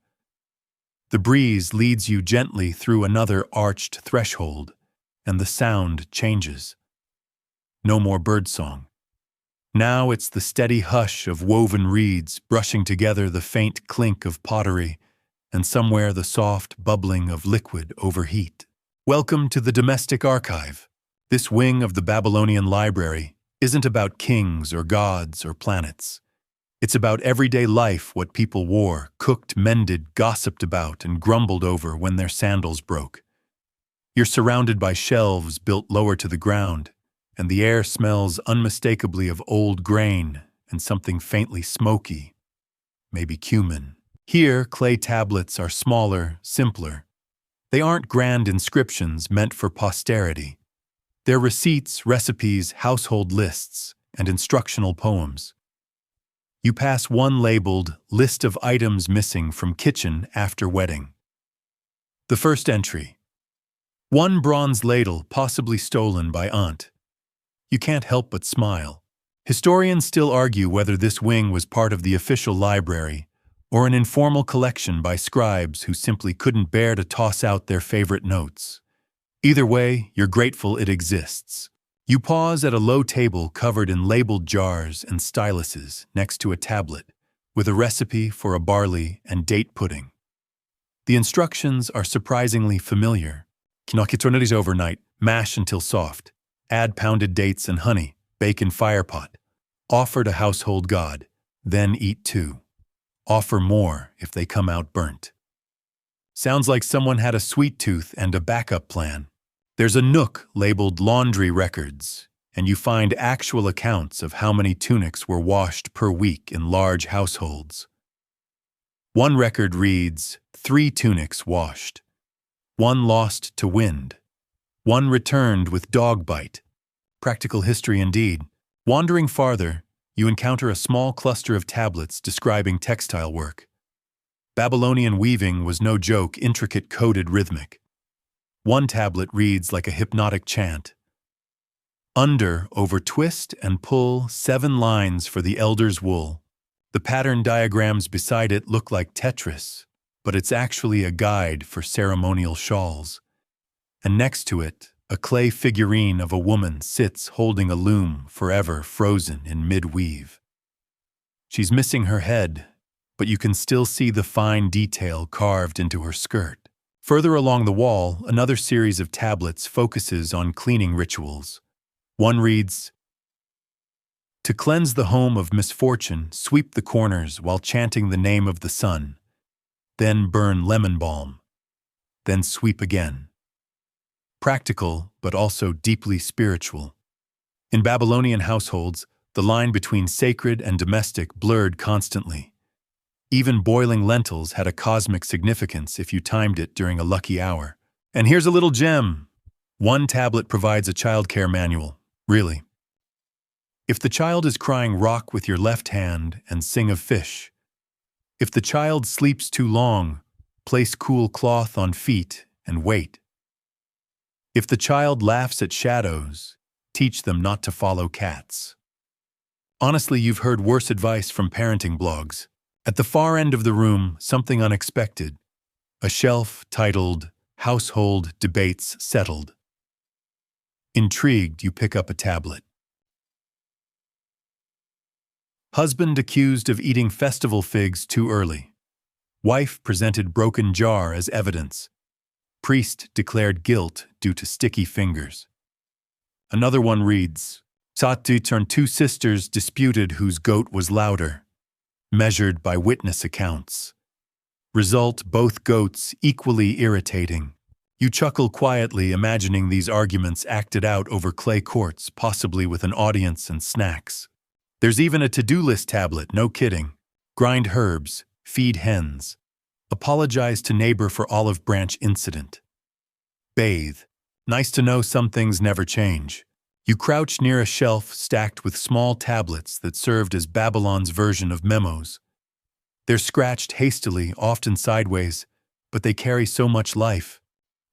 The breeze leads you gently through another arched threshold, and the sound changes. No more birdsong. Now it's the steady hush of woven reeds brushing together, the faint clink of pottery, and somewhere the soft bubbling of liquid over heat. Welcome to the domestic archive. This wing of the Babylonian library isn't about kings or gods or planets. It's about everyday life, what people wore, cooked, mended, gossiped about, and grumbled over when their sandals broke. You're surrounded by shelves built lower to the ground, and the air smells unmistakably of old grain and something faintly smoky, maybe cumin. Here, clay tablets are smaller, simpler. They aren't grand inscriptions meant for posterity. They're receipts, recipes, household lists, and instructional poems. You pass one labeled "List of items missing from kitchen after wedding." The first entry. One bronze ladle possibly stolen by aunt. You can't help but smile. Historians still argue whether this wing was part of the official library or an informal collection by scribes who simply couldn't bear to toss out their favorite notes. Either way, you're grateful it exists. You pause at a low table covered in labeled jars and styluses next to a tablet with a recipe for a barley and date pudding. The instructions are surprisingly familiar. Kinokitoneris overnight, mash until soft. Add pounded dates and honey, bake in fire pot. Offer to household god, then eat too. Offer more if they come out burnt. Sounds like someone had a sweet tooth and a backup plan. There's a nook labeled laundry records, and you find actual accounts of how many tunics were washed per week in large households. One record reads, 3 tunics washed. 1 lost to wind. 1 returned with dog bite. Practical history indeed. Wandering farther, you encounter a small cluster of tablets describing textile work. Babylonian weaving was no joke, intricate, coded, rhythmic. One tablet reads like a hypnotic chant. Under, over twist and pull, 7 lines for the elder's wool. The pattern diagrams beside it look like Tetris, but it's actually a guide for ceremonial shawls. And next to it, a clay figurine of a woman sits holding a loom forever frozen in mid-weave. She's missing her head, but you can still see the fine detail carved into her skirt. Further along the wall, another series of tablets focuses on cleaning rituals. One reads, "To cleanse the home of misfortune, sweep the corners while chanting the name of the sun. Then burn lemon balm. Then sweep again." Practical, but also deeply spiritual. In Babylonian households, the line between sacred and domestic blurred constantly. Even boiling lentils had a cosmic significance if you timed it during a lucky hour. And here's a little gem. One tablet provides a childcare manual. Really. If the child is crying, rock with your left hand and sing of fish. If the child sleeps too long, place cool cloth on feet and wait. If the child laughs at shadows, teach them not to follow cats. Honestly, you've heard worse advice from parenting blogs. At the far end of the room, something unexpected. A shelf titled Household Debates Settled. Intrigued, you pick up a tablet. Husband accused of eating festival figs too early. Wife presented broken jar as evidence. Priest declared guilt due to sticky fingers. Another one reads, Satu turned two sisters disputed whose goat was louder, measured by witness accounts. Result, both goats equally irritating. You chuckle quietly, imagining these arguments acted out over clay courts, possibly with an audience and snacks. There's even a to-do list tablet, no kidding. Grind herbs, feed hens. Apologize to neighbor for olive branch incident. Bathe. Nice to know some things never change. You crouch near a shelf stacked with small tablets that served as Babylon's version of memos. They're scratched hastily, often sideways, but they carry so much life.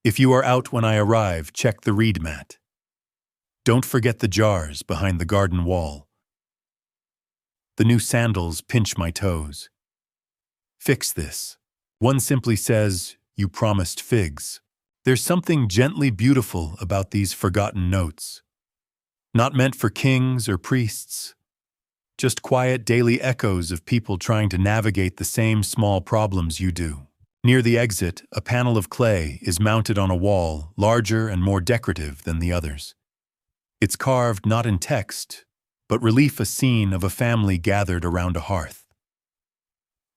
If you are out when I arrive, check the reed mat. Don't forget the jars behind the garden wall. The new sandals pinch my toes. Fix this. One simply says, you promised figs. There's something gently beautiful about these forgotten notes. Not meant for kings or priests. Just quiet daily echoes of people trying to navigate the same small problems you do. Near the exit, a panel of clay is mounted on a wall, larger and more decorative than the others. It's carved not in text, but relief a scene of a family gathered around a hearth.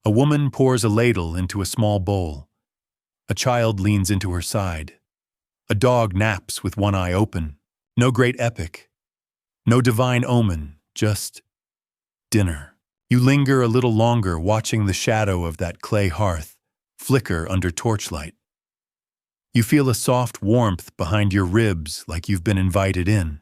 A woman pours a ladle into a small bowl. A child leans into her side. A dog naps with one eye open. No great epic. No divine omen, just dinner. You linger a little longer, watching the shadow of that clay hearth flicker under torchlight. You feel a soft warmth behind your ribs, like you've been invited in.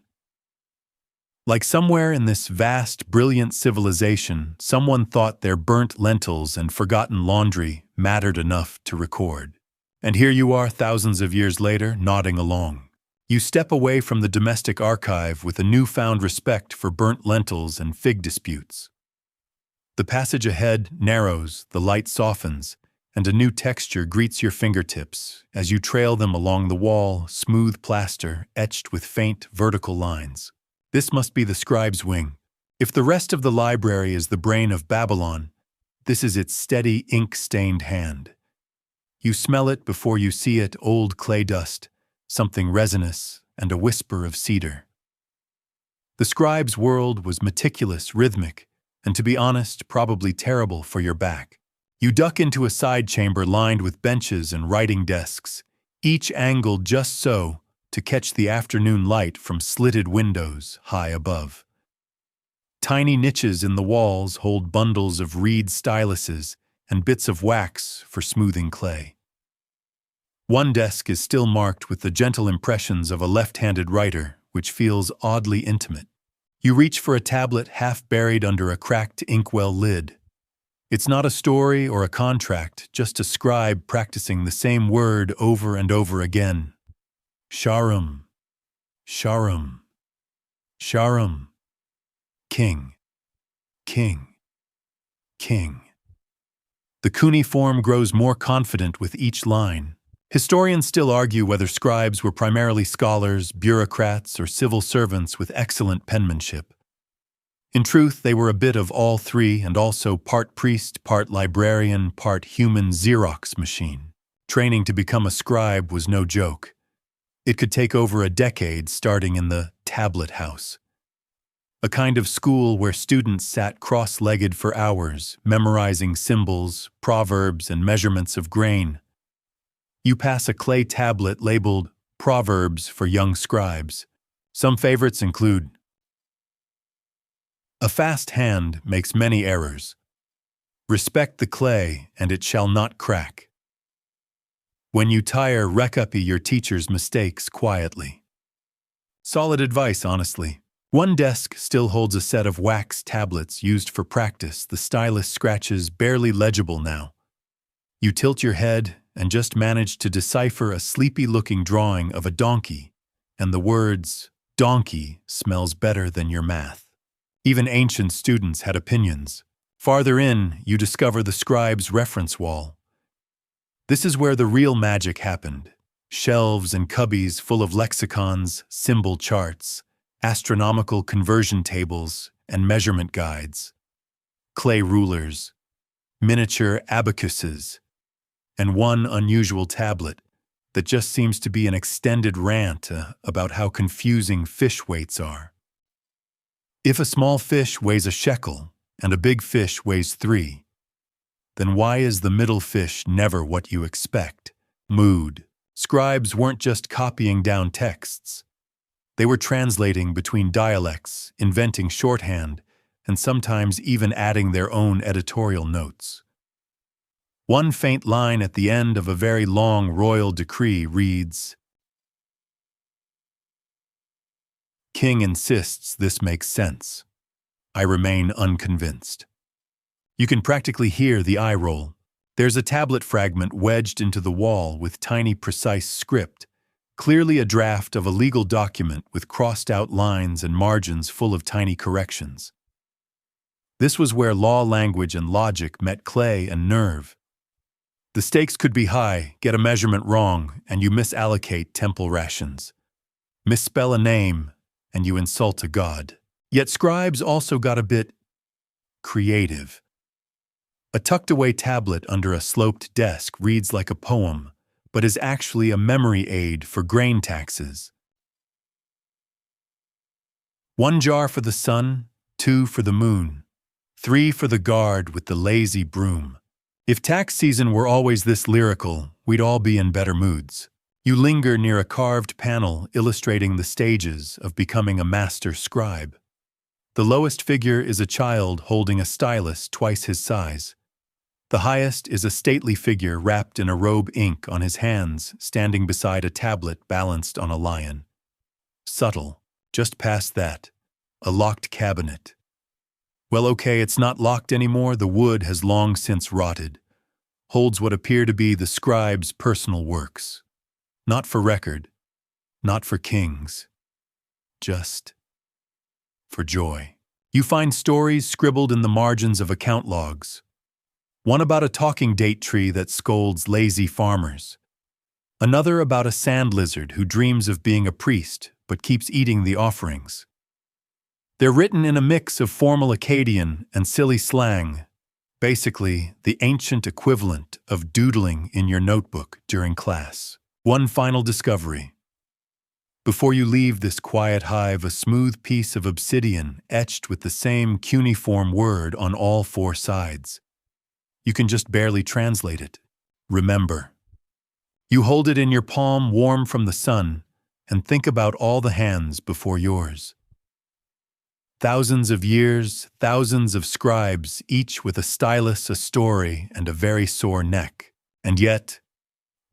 Like somewhere in this vast, brilliant civilization, someone thought their burnt lentils and forgotten laundry mattered enough to record. And here you are, thousands of years later, nodding along. You step away from the domestic archive with a newfound respect for burnt lentils and fig disputes. The passage ahead narrows, the light softens, and a new texture greets your fingertips as you trail them along the wall, smooth plaster etched with faint vertical lines. This must be the scribe's wing. If the rest of the library is the brain of Babylon, this is its steady, ink-stained hand. You smell it before you see it, old clay dust, something resinous, and a whisper of cedar. The scribe's world was meticulous, rhythmic, and to be honest, probably terrible for your back. You duck into a side chamber lined with benches and writing desks, each angled just so to catch the afternoon light from slitted windows high above. Tiny niches in the walls hold bundles of reed styluses and bits of wax for smoothing clay. One desk is still marked with the gentle impressions of a left-handed writer, which feels oddly intimate. You reach for a tablet half buried under a cracked inkwell lid. It's not a story or a contract, just a scribe practicing the same word over and over again. Sharum, Sharum, Sharum. King, king, king. The cuneiform grows more confident with each line. Historians still argue whether scribes were primarily scholars, bureaucrats, or civil servants with excellent penmanship. In truth, they were a bit of all three and also part priest, part librarian, part human Xerox machine. Training to become a scribe was no joke. It could take over a decade, starting in the tablet house. A kind of school where students sat cross-legged for hours, memorizing symbols, proverbs, and measurements of grain. You pass a clay tablet labeled Proverbs for Young Scribes. Some favorites include: a fast hand makes many errors. Respect the clay, and it shall not crack. When you tire, recopy your teacher's mistakes quietly. Solid advice, honestly. One desk still holds a set of wax tablets used for practice, the stylus scratches barely legible now. You tilt your head and just manage to decipher a sleepy-looking drawing of a donkey and the words, Donkey smells better than your math. Even ancient students had opinions. Farther in, you discover the scribe's reference wall. This is where the real magic happened. Shelves and cubbies full of lexicons, symbol charts, astronomical conversion tables, and measurement guides. Clay rulers, miniature abacuses, and one unusual tablet that just seems to be an extended rant about how confusing fish weights are. If a small fish weighs a shekel and a big fish weighs 3, then why is the middle fish never what you expect? Mood. Scribes weren't just copying down texts. They were translating between dialects, inventing shorthand, and sometimes even adding their own editorial notes. One faint line at the end of a very long royal decree reads, "King insists this makes sense. I remain unconvinced." You can practically hear the eye roll. There's a tablet fragment wedged into the wall with tiny, precise script, clearly a draft of a legal document with crossed-out lines and margins full of tiny corrections. This was where law language and logic met clay and nerve. The stakes could be high, get a measurement wrong, and you misallocate temple rations. Misspell a name, and you insult a god. Yet scribes also got a bit creative. A tucked-away tablet under a sloped desk reads like a poem, but is actually a memory aid for grain taxes. 1 jar for the sun, 2 for the moon, 3 for the guard with the lazy broom. If tax season were always this lyrical, we'd all be in better moods. You linger near a carved panel illustrating the stages of becoming a master scribe. The lowest figure is a child holding a stylus twice his size. The highest is a stately figure wrapped in a robe ink on his hands, standing beside a tablet balanced on a lion. Subtle. Just past that, a locked cabinet. Well, okay, it's not locked anymore. The wood has long since rotted. Holds what appear to be the scribe's personal works. Not for record, not for kings, just for joy. You find stories scribbled in the margins of account logs. One about a talking date tree that scolds lazy farmers. Another about a sand lizard who dreams of being a priest but keeps eating the offerings. They're written in a mix of formal Akkadian and silly slang, basically the ancient equivalent of doodling in your notebook during class. One final discovery. Before you leave this quiet hive, a smooth piece of obsidian etched with the same cuneiform word on all 4 sides. You can just barely translate it. Remember. You hold it in your palm, warm from the sun, and think about all the hands before yours. Thousands of years, thousands of scribes, each with a stylus, a story, and a very sore neck. And yet,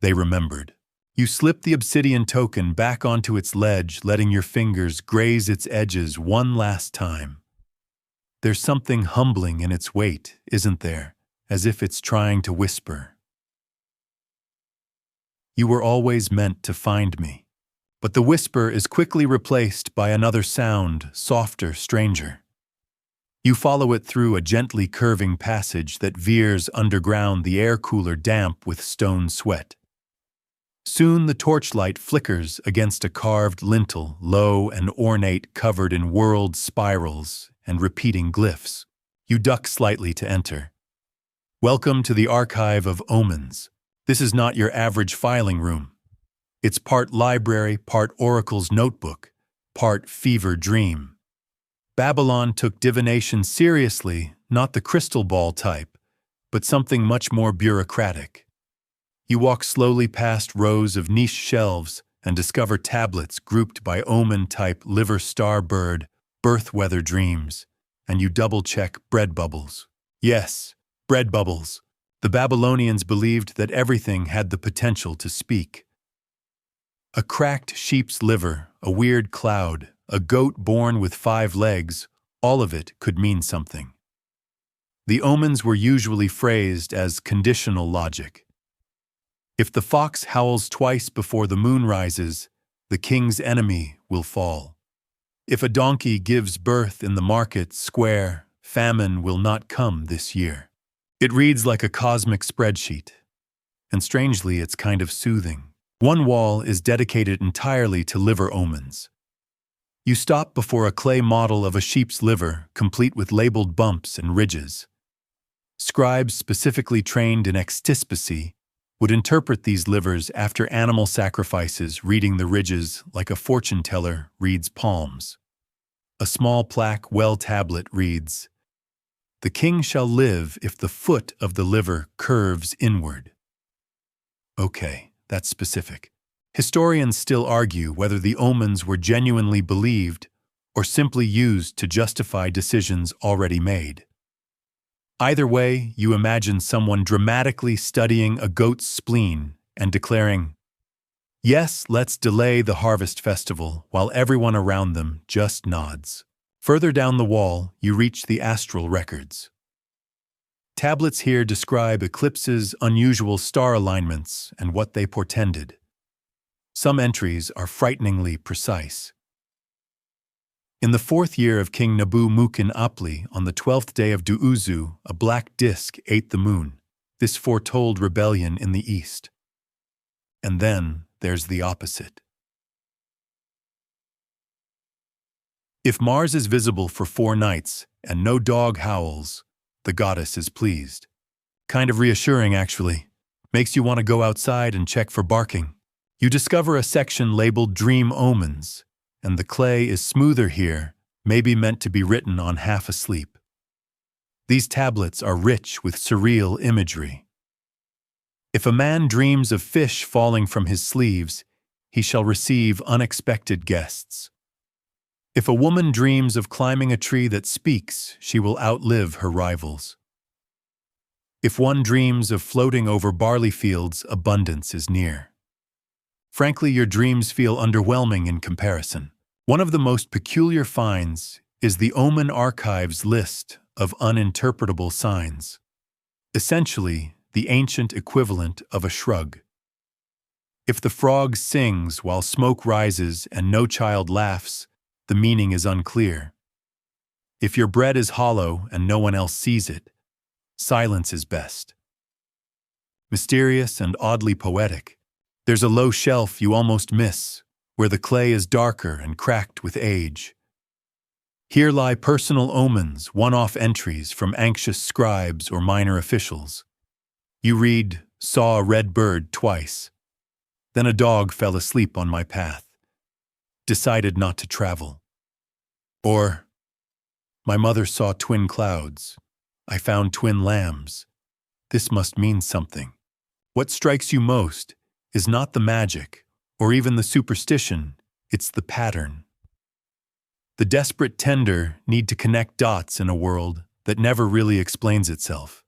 they remembered. You slip the obsidian token back onto its ledge, letting your fingers graze its edges one last time. There's something humbling in its weight, isn't there? As if it's trying to whisper. You were always meant to find me. But the whisper is quickly replaced by another sound, softer, stranger. You follow it through a gently curving passage that veers underground, the air cooler damp with stone sweat. Soon the torchlight flickers against a carved lintel, low and ornate, covered in whorled spirals and repeating glyphs. You duck slightly to enter. Welcome to the Archive of Omens. This is not your average filing room. It's part library, part oracle's notebook, part fever dream. Babylon took divination seriously, not the crystal ball type, but something much more bureaucratic. You walk slowly past rows of niche shelves and discover tablets grouped by omen-type liver star bird, birth weather dreams, and you double-check bread bubbles. Yes, bread bubbles. The Babylonians believed that everything had the potential to speak. A cracked sheep's liver, a weird cloud, a goat born with 5 legs, all of it could mean something. The omens were usually phrased as conditional logic. If the fox howls twice before the moon rises, the king's enemy will fall. If a donkey gives birth in the market square, famine will not come this year. It reads like a cosmic spreadsheet, and strangely it's kind of soothing. One wall is dedicated entirely to liver omens. You stop before a clay model of a sheep's liver, complete with labeled bumps and ridges. Scribes specifically trained in extispicy would interpret these livers after animal sacrifices, reading the ridges like a fortune teller reads palms. A small plaque well tablet reads, "The king shall live if the foot of the liver curves inward." Okay, that's specific. Historians still argue whether the omens were genuinely believed or simply used to justify decisions already made. Either way, you imagine someone dramatically studying a goat's spleen and declaring, "Yes, let's delay the harvest festival," while everyone around them just nods. Further down the wall, you reach the astral records. Tablets here describe eclipses, unusual star alignments, and what they portended. Some entries are frighteningly precise. In the 4th year of King Nebu-Mukin-Apli, on the 12th day of Du'uzu, a black disk ate the moon. This foretold rebellion in the east. And then there's the opposite. If Mars is visible for 4 nights and no dog howls, the goddess is pleased. Kind of reassuring, actually. Makes you want to go outside and check for barking. You discover a section labeled Dream Omens, and the clay is smoother here, maybe meant to be written on half asleep. These tablets are rich with surreal imagery. If a man dreams of fish falling from his sleeves, he shall receive unexpected guests. If a woman dreams of climbing a tree that speaks, she will outlive her rivals. If one dreams of floating over barley fields, abundance is near. Frankly, your dreams feel underwhelming in comparison. One of the most peculiar finds is the Omen Archive's list of uninterpretable signs. Essentially, the ancient equivalent of a shrug. If the frog sings while smoke rises and no child laughs, the meaning is unclear. If your bread is hollow and no one else sees it, silence is best. Mysterious and oddly poetic, there's a low shelf you almost miss, where the clay is darker and cracked with age. Here lie personal omens, one-off entries from anxious scribes or minor officials. You read, "Saw a red bird twice. Then a dog fell asleep on my path. Decided not to travel." Or, "My mother saw twin clouds. I found twin lambs. This must mean something." What strikes you most is not the magic, or even the superstition, it's the pattern. The desperate tender need to connect dots in a world that never really explains itself.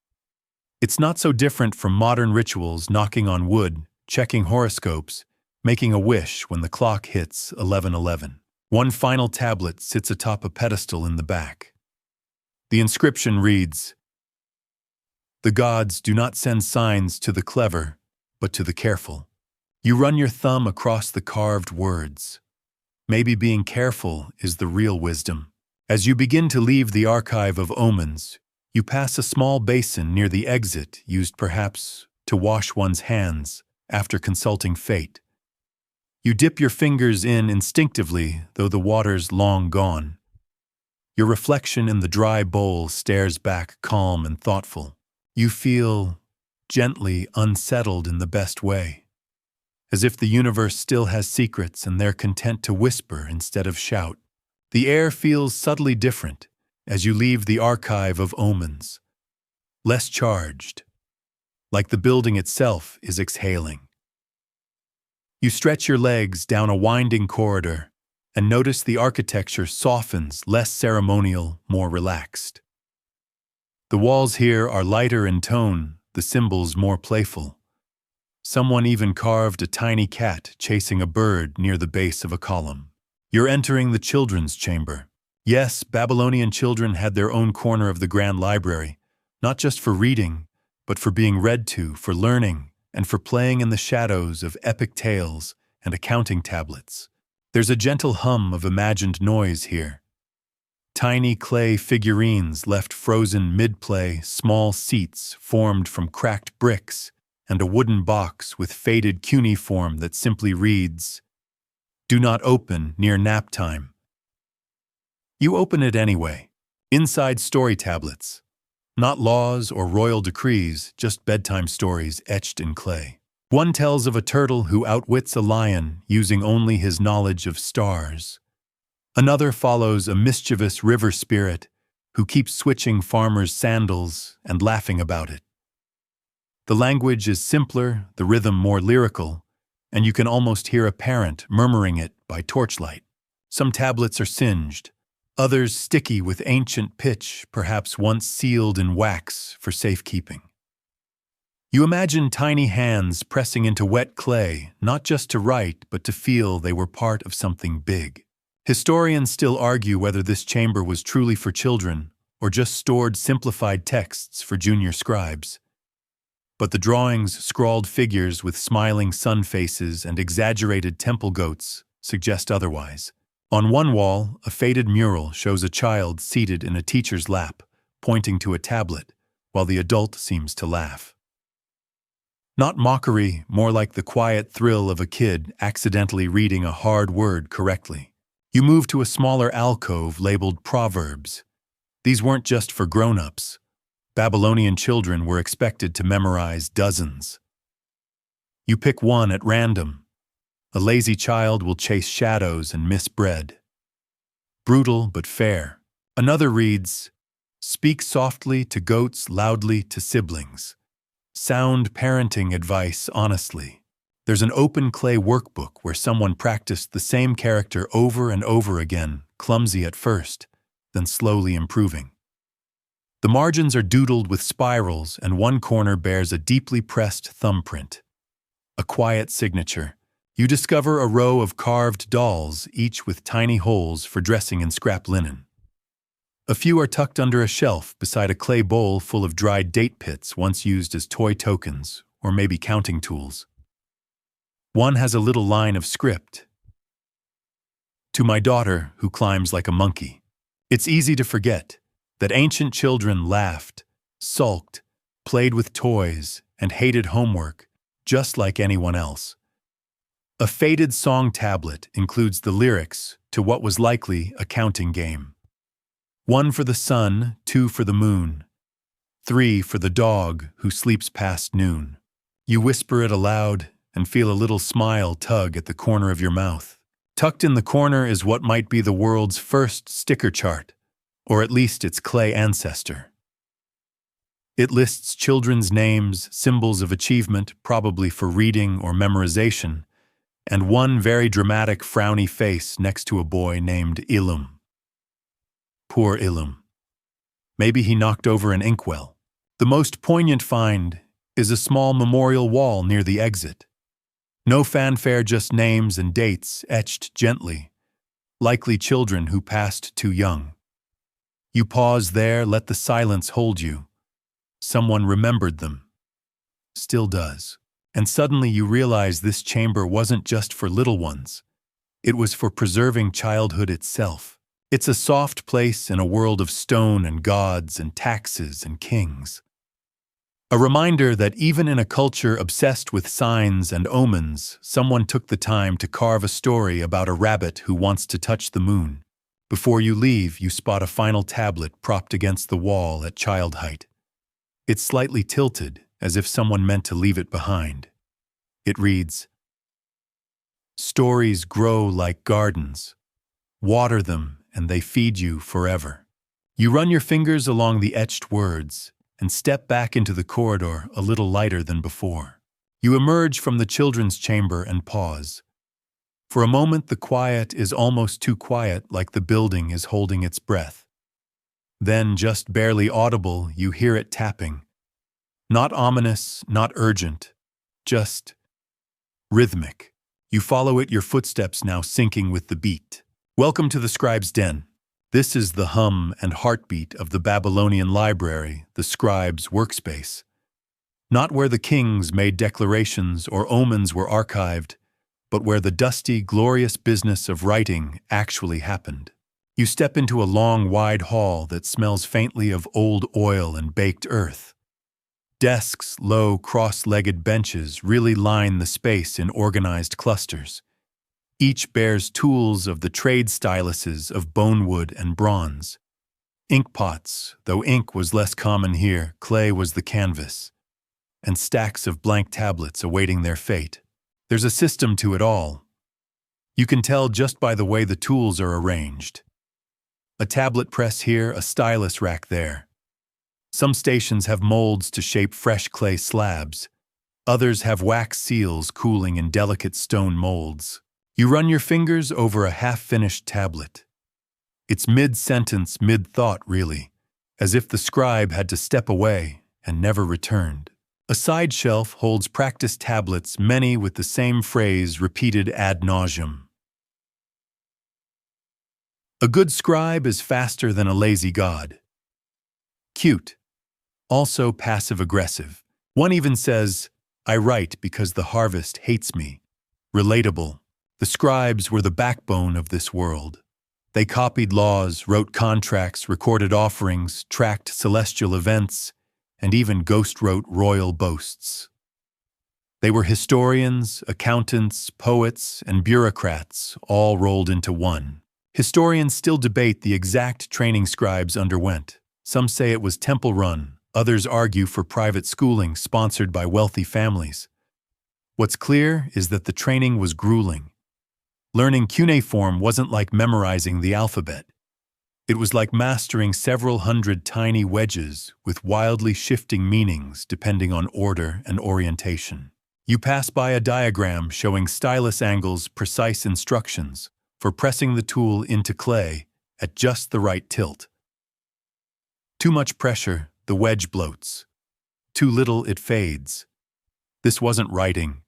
It's not so different from modern rituals, knocking on wood, checking horoscopes, making a wish when the clock hits 11:11. One final tablet sits atop a pedestal in the back. The inscription reads, "The gods do not send signs to the clever, but to the careful." You run your thumb across the carved words. Maybe being careful is the real wisdom. As you begin to leave the archive of omens, you pass a small basin near the exit, used perhaps to wash one's hands after consulting fate. You dip your fingers in instinctively, though the water's long gone. Your reflection in the dry bowl stares back calm and thoughtful. You feel gently unsettled in the best way, as if the universe still has secrets and they're content to whisper instead of shout. The air feels subtly different as you leave the archive of omens, less charged, like the building itself is exhaling. You stretch your legs down a winding corridor and notice the architecture softens, less ceremonial, more relaxed. The walls here are lighter in tone, the symbols more playful. Someone even carved a tiny cat chasing a bird near the base of a column. You're entering the children's chamber. Yes, Babylonian children had their own corner of the grand library, not just for reading, but for being read to, for learning, and for playing in the shadows of epic tales and accounting tablets. There's a gentle hum of imagined noise here. Tiny clay figurines left frozen mid-play, small seats formed from cracked bricks, and a wooden box with faded cuneiform that simply reads, "Do not open near nap time." You open it anyway. Inside story tablets. Not laws or royal decrees, just bedtime stories etched in clay. One tells of a turtle who outwits a lion using only his knowledge of stars. Another follows a mischievous river spirit who keeps switching farmers' sandals and laughing about it. The language is simpler, the rhythm more lyrical, and you can almost hear a parent murmuring it by torchlight. Some tablets are singed, others sticky with ancient pitch, perhaps once sealed in wax for safekeeping. You imagine tiny hands pressing into wet clay, not just to write, but to feel they were part of something big. Historians still argue whether this chamber was truly for children or just stored simplified texts for junior scribes. But the drawings, scrawled figures with smiling sun faces and exaggerated temple goats suggest otherwise. On one wall, a faded mural shows a child seated in a teacher's lap, pointing to a tablet, while the adult seems to laugh. Not mockery, more like the quiet thrill of a kid accidentally reading a hard word correctly. You move to a smaller alcove labeled Proverbs. These weren't just for grown-ups. Babylonian children were expected to memorize dozens. You pick one at random. A lazy child will chase shadows and miss bread. Brutal but fair. Another reads, "Speak softly to goats, loudly to siblings. Sound parenting advice honestly." There's an open clay workbook where someone practiced the same character over and over again, clumsy at first, then slowly improving. The margins are doodled with spirals, and one corner bears a deeply pressed thumbprint. A quiet signature. You discover a row of carved dolls, each with tiny holes for dressing in scrap linen. A few are tucked under a shelf beside a clay bowl full of dried date pits once used as toy tokens, or maybe counting tools. One has a little line of script. "To my daughter, who climbs like a monkey." It's easy to forget that ancient children laughed, sulked, played with toys, and hated homework, just like anyone else. A faded song tablet includes the lyrics to what was likely a counting game. 1 for the sun, 2 for the moon, 3 for the dog who sleeps past noon. You whisper it aloud and feel a little smile tug at the corner of your mouth. Tucked in the corner is what might be the world's first sticker chart, or at least its clay ancestor. It lists children's names, symbols of achievement, probably for reading or memorization, and one very dramatic frowny face next to a boy named Ilum. Poor Ilum. Maybe he knocked over an inkwell. The most poignant find is a small memorial wall near the exit. No fanfare, just names and dates etched gently, likely children who passed too young. You pause there, let the silence hold you. Someone remembered them. Still does. And suddenly you realize this chamber wasn't just for little ones. It was for preserving childhood itself. It's a soft place in a world of stone and gods and taxes and kings. A reminder that even in a culture obsessed with signs and omens, someone took the time to carve a story about a rabbit who wants to touch the moon. Before you leave, you spot a final tablet propped against the wall at child height. It's slightly tilted, as if someone meant to leave it behind. It reads, "Stories grow like gardens. Water them, and they feed you forever." You run your fingers along the etched words and step back into the corridor a little lighter than before. You emerge from the children's chamber and pause. For a moment, the quiet is almost too quiet, like the building is holding its breath. Then, just barely audible, you hear it tapping. Not ominous, not urgent, just rhythmic. You follow it, your footsteps now syncing with the beat. Welcome to the scribe's den. This is the hum and heartbeat of the Babylonian library, the scribe's workspace. Not where the kings made declarations or omens were archived, but where the dusty, glorious business of writing actually happened. You step into a long, wide hall that smells faintly of old oil and baked earth. Desks, low, cross-legged benches really line the space in organized clusters. Each bears tools of the trade styluses of bonewood and bronze. Ink pots, though ink was less common here, clay was the canvas. And stacks of blank tablets awaiting their fate. There's a system to it all. You can tell just by the way the tools are arranged. A tablet press here, a stylus rack there. Some stations have molds to shape fresh clay slabs. Others have wax seals cooling in delicate stone molds. You run your fingers over a half-finished tablet. It's mid-sentence, mid-thought, really, as if the scribe had to step away and never returned. A side shelf holds practice tablets, many with the same phrase repeated ad nauseum. A good scribe is faster than a lazy god. Cute. Also passive-aggressive. One even says, "I write because the harvest hates me." Relatable. The scribes were the backbone of this world. They copied laws, wrote contracts, recorded offerings, tracked celestial events, and even ghost-wrote royal boasts. They were historians, accountants, poets, and bureaucrats, all rolled into one. Historians still debate the exact training scribes underwent. Some say it was temple-run, others argue for private schooling sponsored by wealthy families. What's clear is that the training was grueling. Learning cuneiform wasn't like memorizing the alphabet. It was like mastering several hundred tiny wedges with wildly shifting meanings depending on order and orientation. You pass by a diagram showing stylus angles, precise instructions for pressing the tool into clay at just the right tilt. Too much pressure, the wedge bloats. Too little, it fades. This wasn't writing.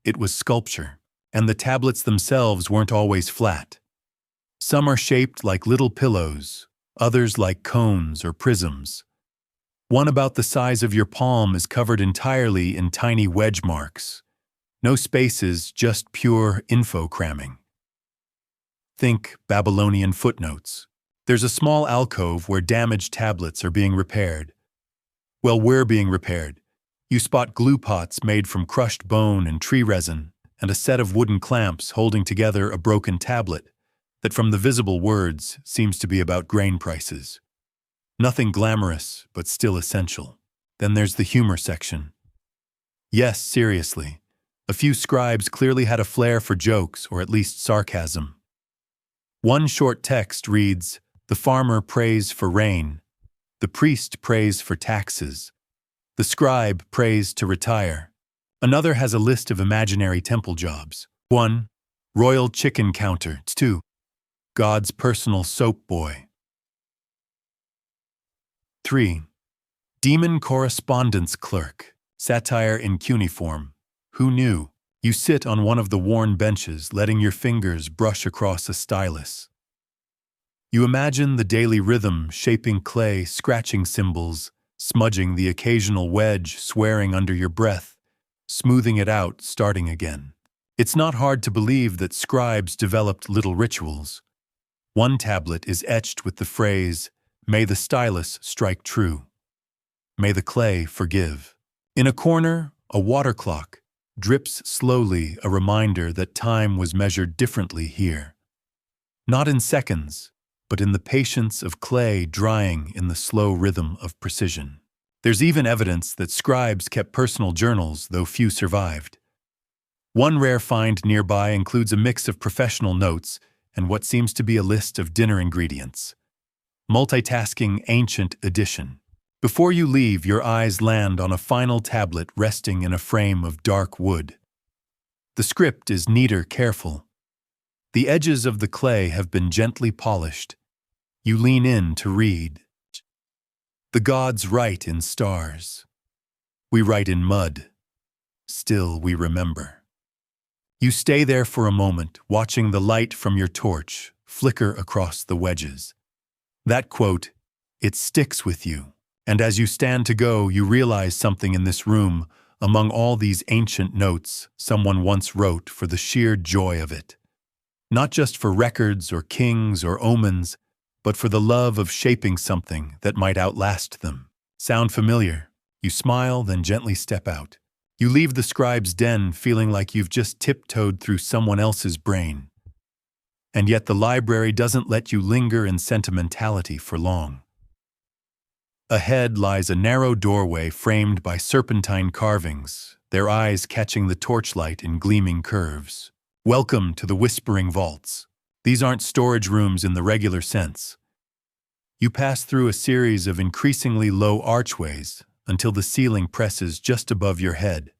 It was sculpture. And the tablets themselves weren't always flat. Some are shaped like little pillows, others like cones or prisms. One about the size of your palm is covered entirely in tiny wedge marks. No spaces, just pure info cramming. Think Babylonian footnotes. There's a small alcove where damaged tablets are being repaired. Well, we're being repaired. You spot glue pots made from crushed bone and tree resin, and a set of wooden clamps holding together a broken tablet that from the visible words seems to be about grain prices. Nothing glamorous, but still essential. Then there's the humor section. Yes, seriously. A few scribes clearly had a flair for jokes, or at least sarcasm. One short text reads, "The farmer prays for rain. The priest prays for taxes. The scribe prays to retire." Another has a list of imaginary temple jobs. 1. Royal chicken counter. 2. God's personal soap boy. 3. Demon correspondence clerk. Satire in cuneiform. Who knew? You sit on one of the worn benches, letting your fingers brush across a stylus. You imagine the daily rhythm, shaping clay, scratching symbols, smudging the occasional wedge, swearing under your breath, smoothing it out, starting again. It's not hard to believe that scribes developed little rituals. One tablet is etched with the phrase, "May the stylus strike true. May the clay forgive." In a corner, a water clock drips slowly, a reminder that time was measured differently here. Not in seconds, but in the patience of clay drying in the slow rhythm of precision. There's even evidence that scribes kept personal journals, though few survived. One rare find nearby includes a mix of professional notes and what seems to be a list of dinner ingredients. Multitasking Ancient Edition. Before you leave, your eyes land on a final tablet resting in a frame of dark wood. The script is neater, careful. The edges of the clay have been gently polished. You lean in to read. The gods write in stars. We write in mud. Still we remember. You stay there for a moment, watching the light from your torch flicker across the wedges. That quote, it sticks with you. And as you stand to go, you realize something in this room, Among all these ancient notes, someone once wrote for the sheer joy of it. Not just for records or kings or omens, but for the love of shaping something that might outlast them. Sound familiar? You smile, then gently step out. You leave the scribe's den feeling like you've just tiptoed through someone else's brain. And yet the library doesn't let you linger in sentimentality for long. Ahead lies a narrow doorway framed by serpentine carvings, their eyes catching the torchlight in gleaming curves. Welcome to the Whispering Vaults. These aren't storage rooms in the regular sense. You pass through a series of increasingly low archways until the ceiling presses just above your head.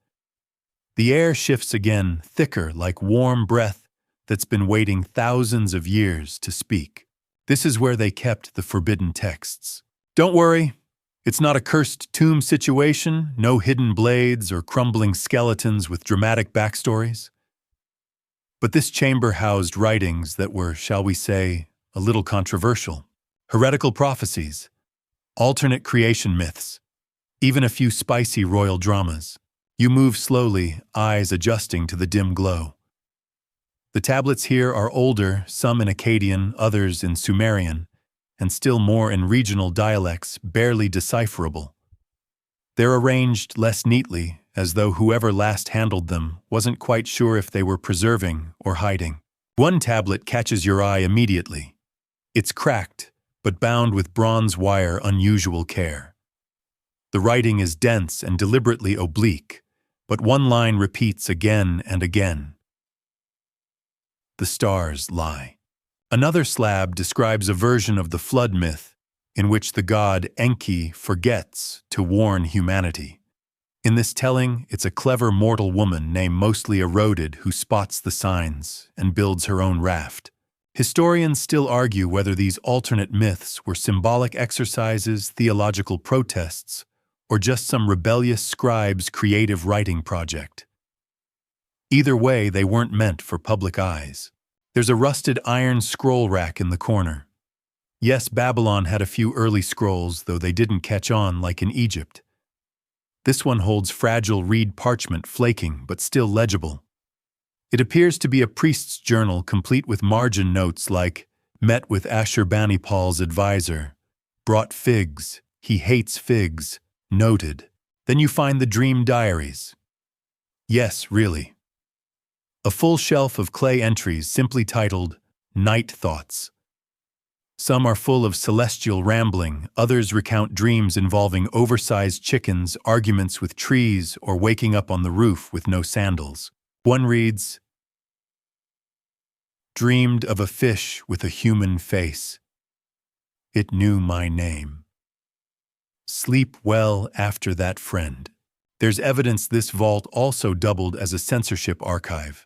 The air shifts again, thicker like warm breath that's been waiting thousands of years to speak. This is where they kept the forbidden texts. Don't worry, it's not a cursed tomb situation, no hidden blades or crumbling skeletons with dramatic backstories. But this chamber housed writings that were, shall we say, a little controversial. Heretical prophecies, alternate creation myths, even a few spicy royal dramas. You move slowly, eyes adjusting to the dim glow. The tablets here are older, some in Akkadian, others in Sumerian, and still more in regional dialects barely decipherable. They're arranged less neatly, as though whoever last handled them wasn't quite sure if they were preserving or hiding. One tablet catches your eye immediately. It's cracked, but bound with bronze wire unusual care. The writing is dense and deliberately oblique, but one line repeats again and again. The stars lie. Another slab describes a version of the flood myth in which the god Enki forgets to warn humanity. In this telling, it's a clever mortal woman named Mostly Eroded who spots the signs and builds her own raft. Historians still argue whether these alternate myths were symbolic exercises, theological protests, or just some rebellious scribe's creative writing project. Either way, they weren't meant for public eyes. There's a rusted iron scroll rack in the corner. Yes, Babylon had a few early scrolls, though they didn't catch on like in Egypt. This one holds fragile reed parchment, flaking but still legible. It appears to be a priest's journal complete with margin notes like, met with Ashurbanipal's advisor, brought figs, he hates figs, noted. Then you find the dream diaries. Yes, really. A full shelf of clay entries simply titled Night Thoughts. Some are full of celestial rambling, others recount dreams involving oversized chickens, arguments with trees, or waking up on the roof with no sandals. One reads, dreamed of a fish with a human face. It knew my name. Sleep well after that, friend. There's evidence this vault also doubled as a censorship archive.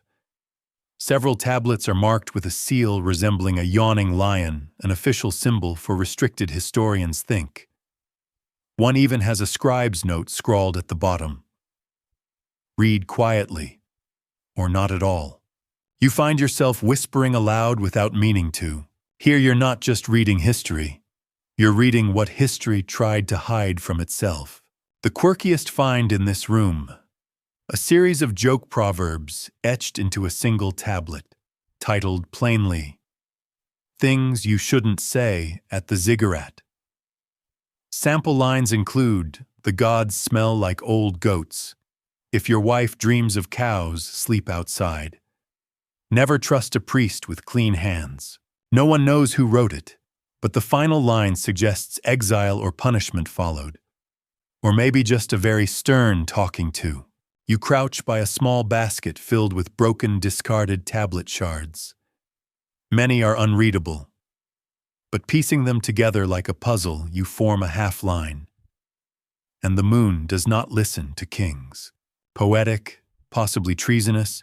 Several tablets are marked with a seal resembling a yawning lion, an official symbol for restricted historians think. One even has a scribe's note scrawled at the bottom. Read quietly, or not at all. You find yourself whispering aloud without meaning to. Here you're not just reading history. You're reading what history tried to hide from itself. The quirkiest find in this room, a series of joke proverbs etched into a single tablet, titled plainly, Things You Shouldn't Say at the Ziggurat. Sample lines include, the gods smell like old goats. If your wife dreams of cows, sleep outside. Never trust a priest with clean hands. No one knows who wrote it, but the final line suggests exile or punishment followed. Or maybe just a very stern talking to. You crouch by a small basket filled with broken, discarded tablet shards. Many are unreadable, but piecing them together like a puzzle, you form a half line. And the moon does not listen to kings. Poetic, possibly treasonous,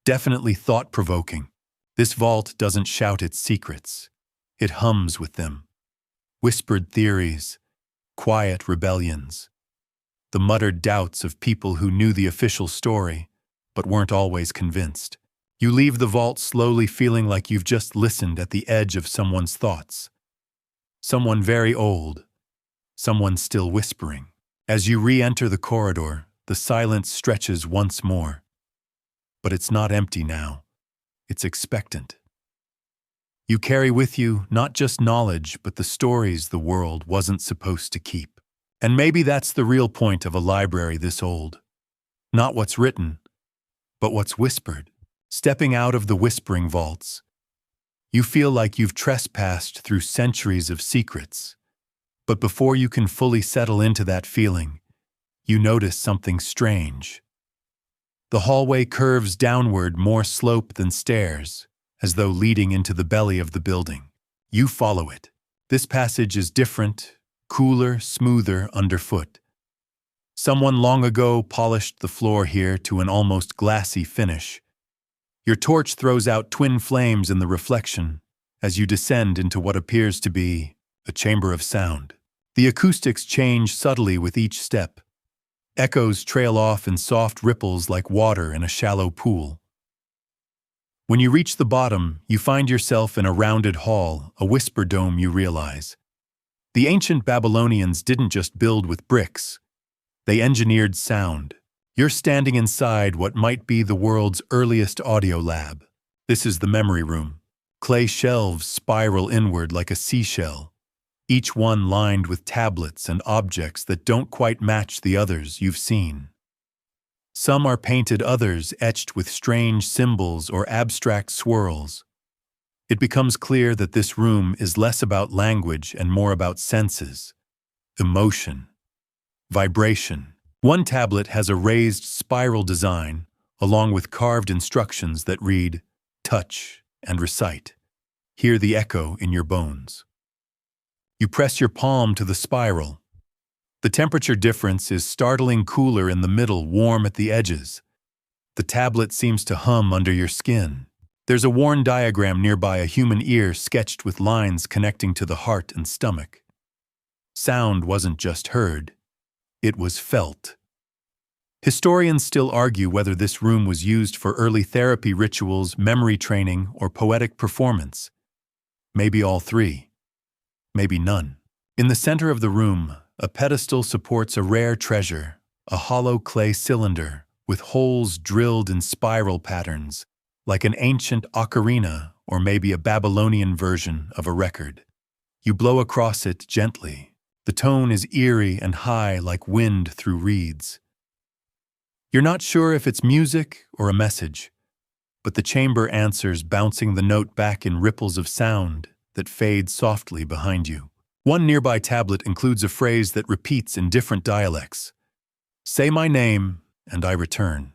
definitely thought-provoking. This vault doesn't shout its secrets. It hums with them. Whispered theories, quiet rebellions. The muttered doubts of people who knew the official story, but weren't always convinced. You leave the vault slowly feeling like you've just listened at the edge of someone's thoughts. Someone very old, someone still whispering. As you re-enter the corridor, The silence stretches once more. But it's not empty now. It's expectant. You carry with you not just knowledge, but the stories the world wasn't supposed to keep. And maybe that's the real point of a library this old. Not what's written, but what's whispered. Stepping out of the whispering vaults, you feel like you've trespassed through centuries of secrets. But before you can fully settle into that feeling, you notice something strange. The hallway curves downward, more slope than stairs, as though leading into the belly of the building. You follow it. This passage is different, cooler, smoother underfoot. Someone long ago polished the floor here to an almost glassy finish. Your torch throws out twin flames in the reflection as you descend into what appears to be a chamber of sound. The acoustics change subtly with each step. Echoes trail off in soft ripples like water in a shallow pool. When you reach the bottom, you find yourself in a rounded hall, a whisper dome you realize. The ancient Babylonians didn't just build with bricks. They engineered sound. You're standing inside what might be the world's earliest audio lab. This is the memory room. Clay shelves spiral inward like a seashell, each one lined with tablets and objects that don't quite match the others you've seen. Some are painted, others etched with strange symbols or abstract swirls. It becomes clear that this room is less about language and more about senses, emotion, vibration. One tablet has a raised spiral design, along with carved instructions that read, touch and recite. Hear the echo in your bones. You press your palm to the spiral. The temperature difference is startling, cooler in the middle, warm at the edges. The tablet seems to hum under your skin. There's a worn diagram nearby, a human ear sketched with lines connecting to the heart and stomach. Sound wasn't just heard. It was felt. Historians still argue whether this room was used for early therapy rituals, memory training, or poetic performance. Maybe all three. Maybe none. In the center of the room, a pedestal supports a rare treasure, a hollow clay cylinder with holes drilled in spiral patterns, like an ancient ocarina or maybe a Babylonian version of a record. You blow across it gently. The tone is eerie and high like wind through reeds. You're not sure if it's music or a message, but the chamber answers, bouncing the note back in ripples of sound that fade softly behind you. One nearby tablet includes a phrase that repeats in different dialects. Say my name, and I return.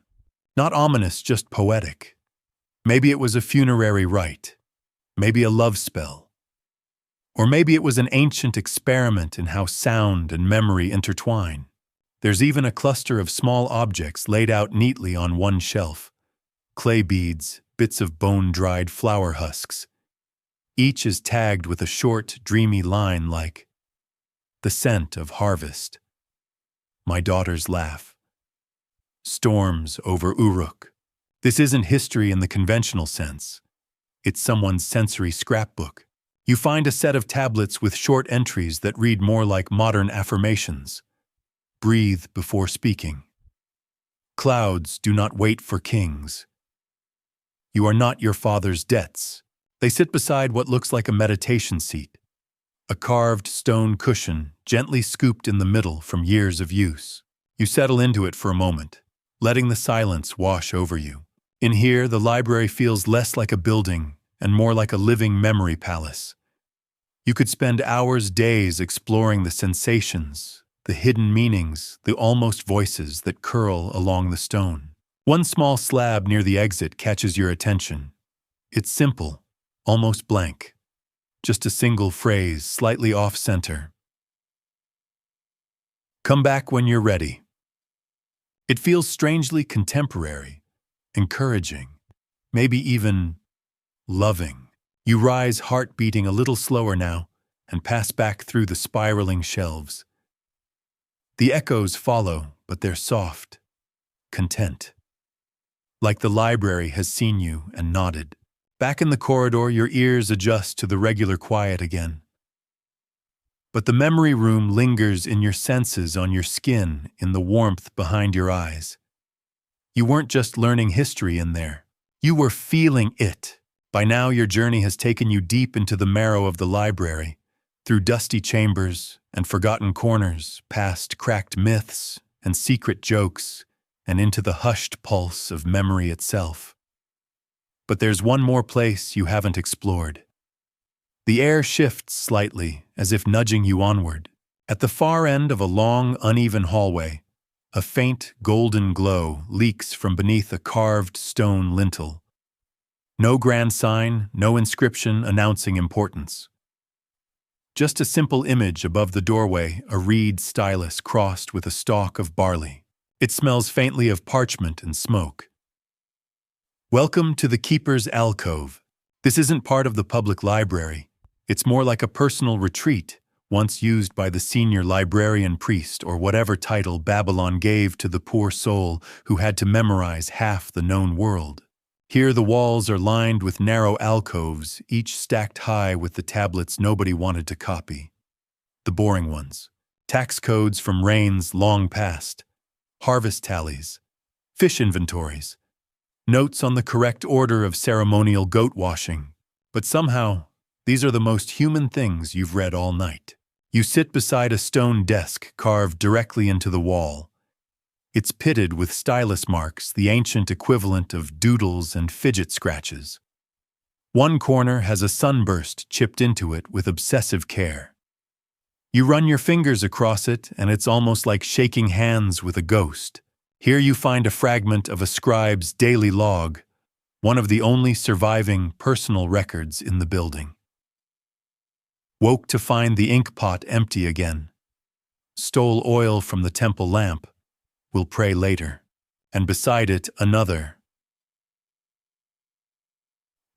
Not ominous, just poetic. Maybe it was a funerary rite. Maybe a love spell. Or maybe it was an ancient experiment in how sound and memory intertwine. There's even a cluster of small objects laid out neatly on one shelf. Clay beads, bits of bone-dried flower husks. Each is tagged with a short, dreamy line like, "The scent of harvest," "My daughter's laugh," "Storms over Uruk." This isn't history in the conventional sense. It's someone's sensory scrapbook. You find a set of tablets with short entries that read more like modern affirmations. Breathe before speaking. Clouds do not wait for kings. You are not your father's debts. They sit beside what looks like a meditation seat, a carved stone cushion gently scooped in the middle from years of use. You settle into it for a moment, letting the silence wash over you. In here, the library feels less like a building and more like a living memory palace. You could spend hours, days exploring the sensations, the hidden meanings, the almost voices that curl along the stone. One small slab near the exit catches your attention. It's simple, almost blank. Just a single phrase, slightly off-center. Come back when you're ready. It feels strangely contemporary, encouraging, maybe even loving. You rise, heart beating a little slower now, and pass back through the spiraling shelves. The echoes follow, but they're soft, content. Like the library has seen you and nodded. Back in the corridor, your ears adjust to the regular quiet again. But the memory room lingers in your senses, on your skin, in the warmth behind your eyes. You weren't just learning history in there. You were feeling it. By now, your journey has taken you deep into the marrow of the library, through dusty chambers and forgotten corners, past cracked myths and secret jokes, and into the hushed pulse of memory itself. But there's one more place you haven't explored. The air shifts slightly, as if nudging you onward. At the far end of a long, uneven hallway, a faint golden glow leaks from beneath a carved stone lintel. No grand sign, no inscription announcing importance. Just a simple image above the doorway, a reed stylus crossed with a stalk of barley. It smells faintly of parchment and smoke. Welcome to the Keeper's Alcove. This isn't part of the public library. It's more like a personal retreat, once used by the senior librarian priest or whatever title Babylon gave to the poor soul who had to memorize half the known world. Here the walls are lined with narrow alcoves, each stacked high with the tablets nobody wanted to copy. The boring ones. Tax codes from reigns long past. Harvest tallies. Fish inventories. Notes on the correct order of ceremonial goat washing. But somehow, these are the most human things you've read all night. You sit beside a stone desk carved directly into the wall. It's pitted with stylus marks, the ancient equivalent of doodles and fidget scratches. One corner has a sunburst chipped into it with obsessive care. You run your fingers across it, and it's almost like shaking hands with a ghost. Here you find a fragment of a scribe's daily log, one of the only surviving personal records in the building. Woke to find the ink pot empty again. Stole oil from the temple lamp. Will pray later. And beside it, another.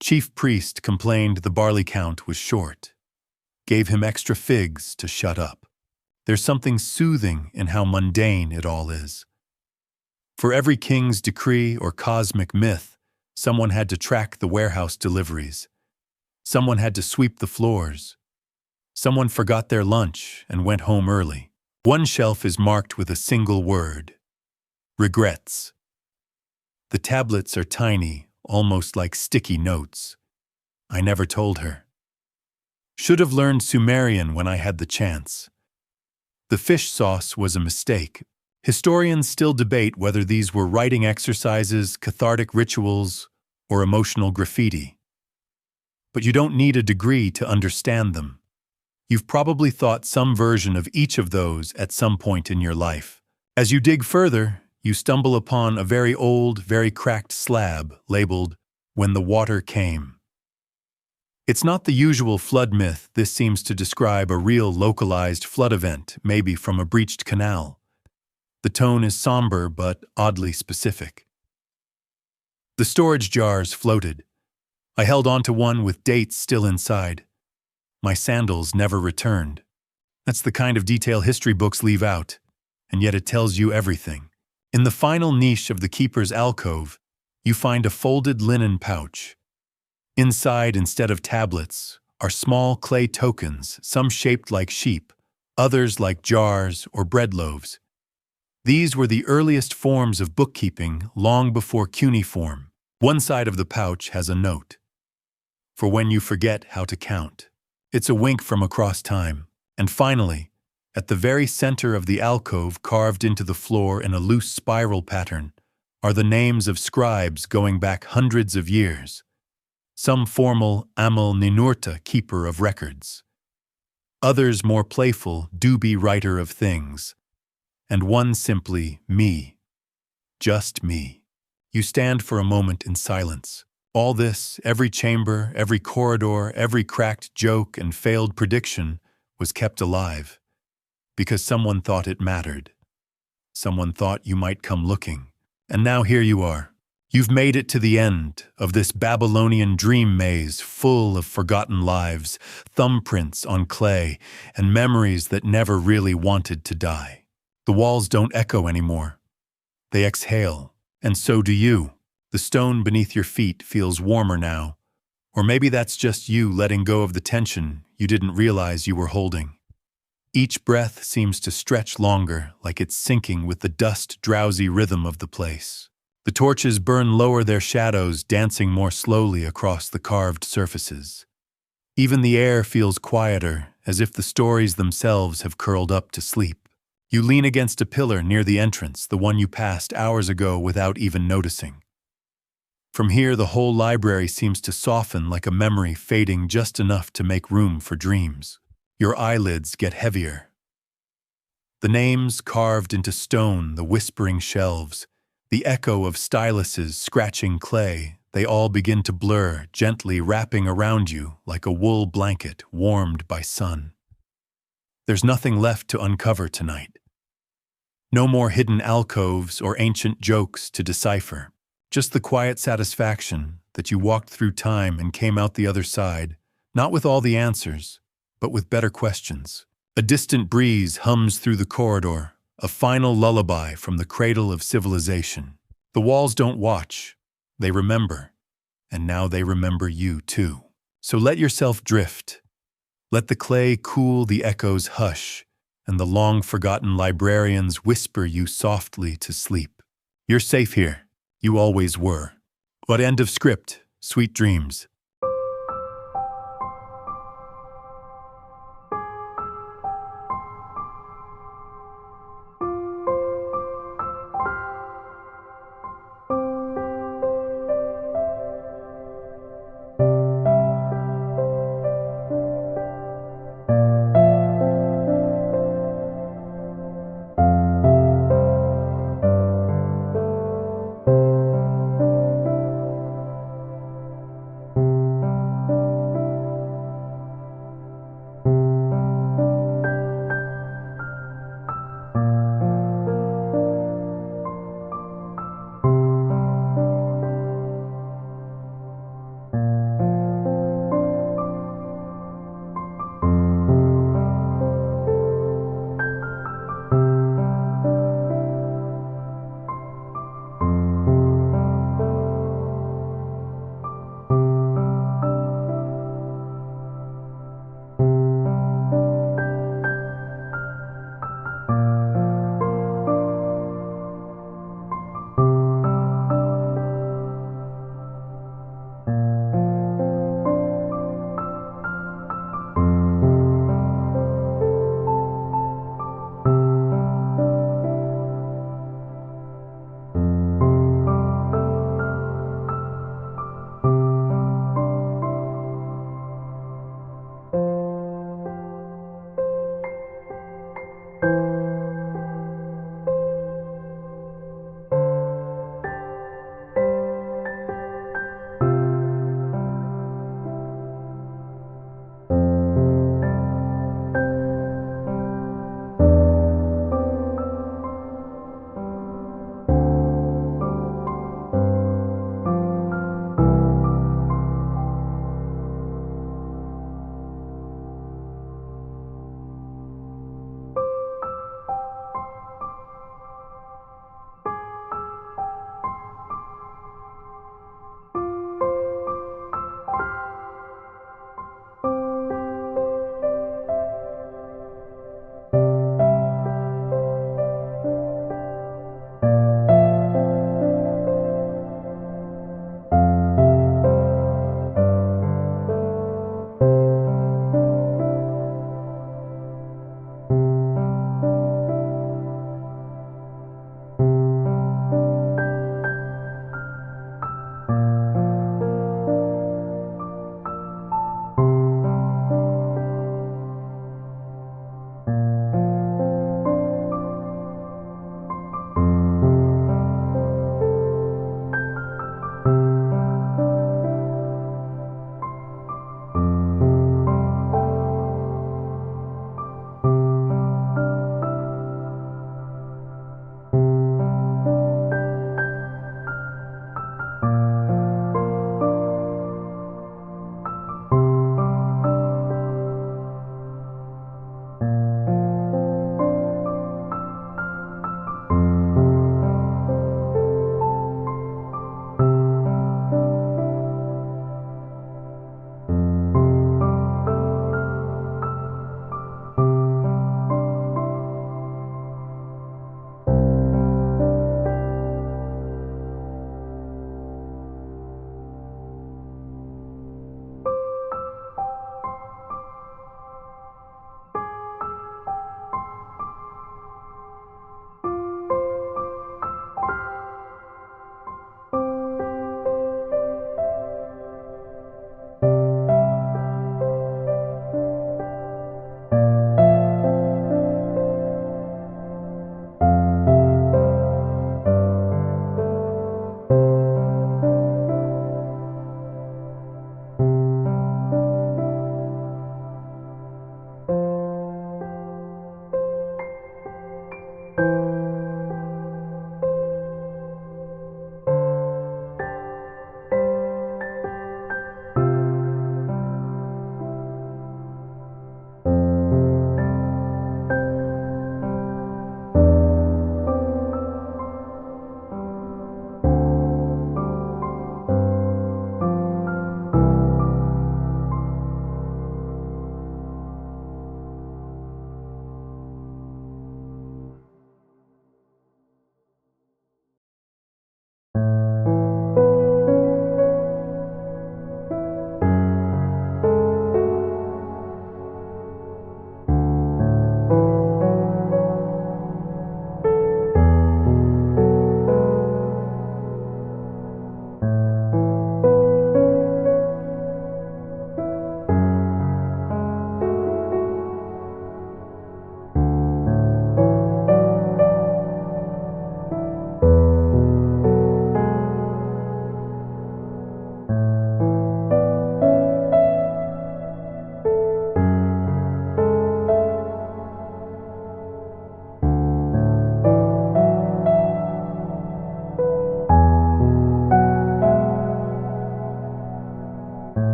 Chief priest complained the barley count was short. Gave him extra figs to shut up. There's something soothing in how mundane it all is. For every king's decree or cosmic myth, someone had to track the warehouse deliveries. Someone had to sweep the floors. Someone forgot their lunch and went home early. One shelf is marked with a single word. Regrets. The tablets are tiny, almost like sticky notes. I never told her. Should have learned Sumerian when I had the chance. The fish sauce was a mistake. Historians still debate whether these were writing exercises, cathartic rituals, or emotional graffiti. But you don't need a degree to understand them. You've probably thought some version of each of those at some point in your life. As you dig further, you stumble upon a very old, very cracked slab labeled, "When the Water Came." It's not the usual flood myth. This seems to describe a real localized flood event, maybe from a breached canal. The tone is somber but oddly specific. The storage jars floated. I held onto one with dates still inside. My sandals never returned. That's the kind of detail history books leave out, and yet it tells you everything. In the final niche of the Keeper's Alcove, you find a folded linen pouch. Inside, instead of tablets, are small clay tokens, some shaped like sheep, others like jars or bread loaves. These were the earliest forms of bookkeeping long before cuneiform. One side of the pouch has a note. For when you forget how to count. It's a wink from across time. And finally, at the very center of the alcove, carved into the floor in a loose spiral pattern, are the names of scribes going back hundreds of years. Some formal Amel Ninurta, keeper of records. Others more playful, Dubi, writer of things. And one simply me. Just me. You stand for a moment in silence. All this, every chamber, every corridor, every cracked joke and failed prediction was kept alive. Because someone thought it mattered. Someone thought you might come looking. And now here you are. You've made it to the end of this Babylonian dream maze full of forgotten lives, thumbprints on clay, and memories that never really wanted to die. The walls don't echo anymore. They exhale, and so do you. The stone beneath your feet feels warmer now. Or maybe that's just you letting go of the tension you didn't realize you were holding. Each breath seems to stretch longer, like it's syncing with the dust-drowsy rhythm of the place. The torches burn lower, their shadows dancing more slowly across the carved surfaces. Even the air feels quieter, as if the stories themselves have curled up to sleep. You lean against a pillar near the entrance, the one you passed hours ago without even noticing. From here, the whole library seems to soften like a memory fading just enough to make room for dreams. Your eyelids get heavier. The names carved into stone, the whispering shelves, the echo of styluses scratching clay, they all begin to blur, gently wrapping around you like a wool blanket warmed by sun. There's nothing left to uncover tonight. No more hidden alcoves or ancient jokes to decipher. Just the quiet satisfaction that you walked through time and came out the other side, not with all the answers, but with better questions. A distant breeze hums through the corridor, a final lullaby from the cradle of civilization. The walls don't watch, they remember, and now they remember you too. So let yourself drift. Let the clay cool, the echoes hush, and the long-forgotten librarians whisper you softly to sleep. You're safe here. You always were. But end of script. Sweet dreams.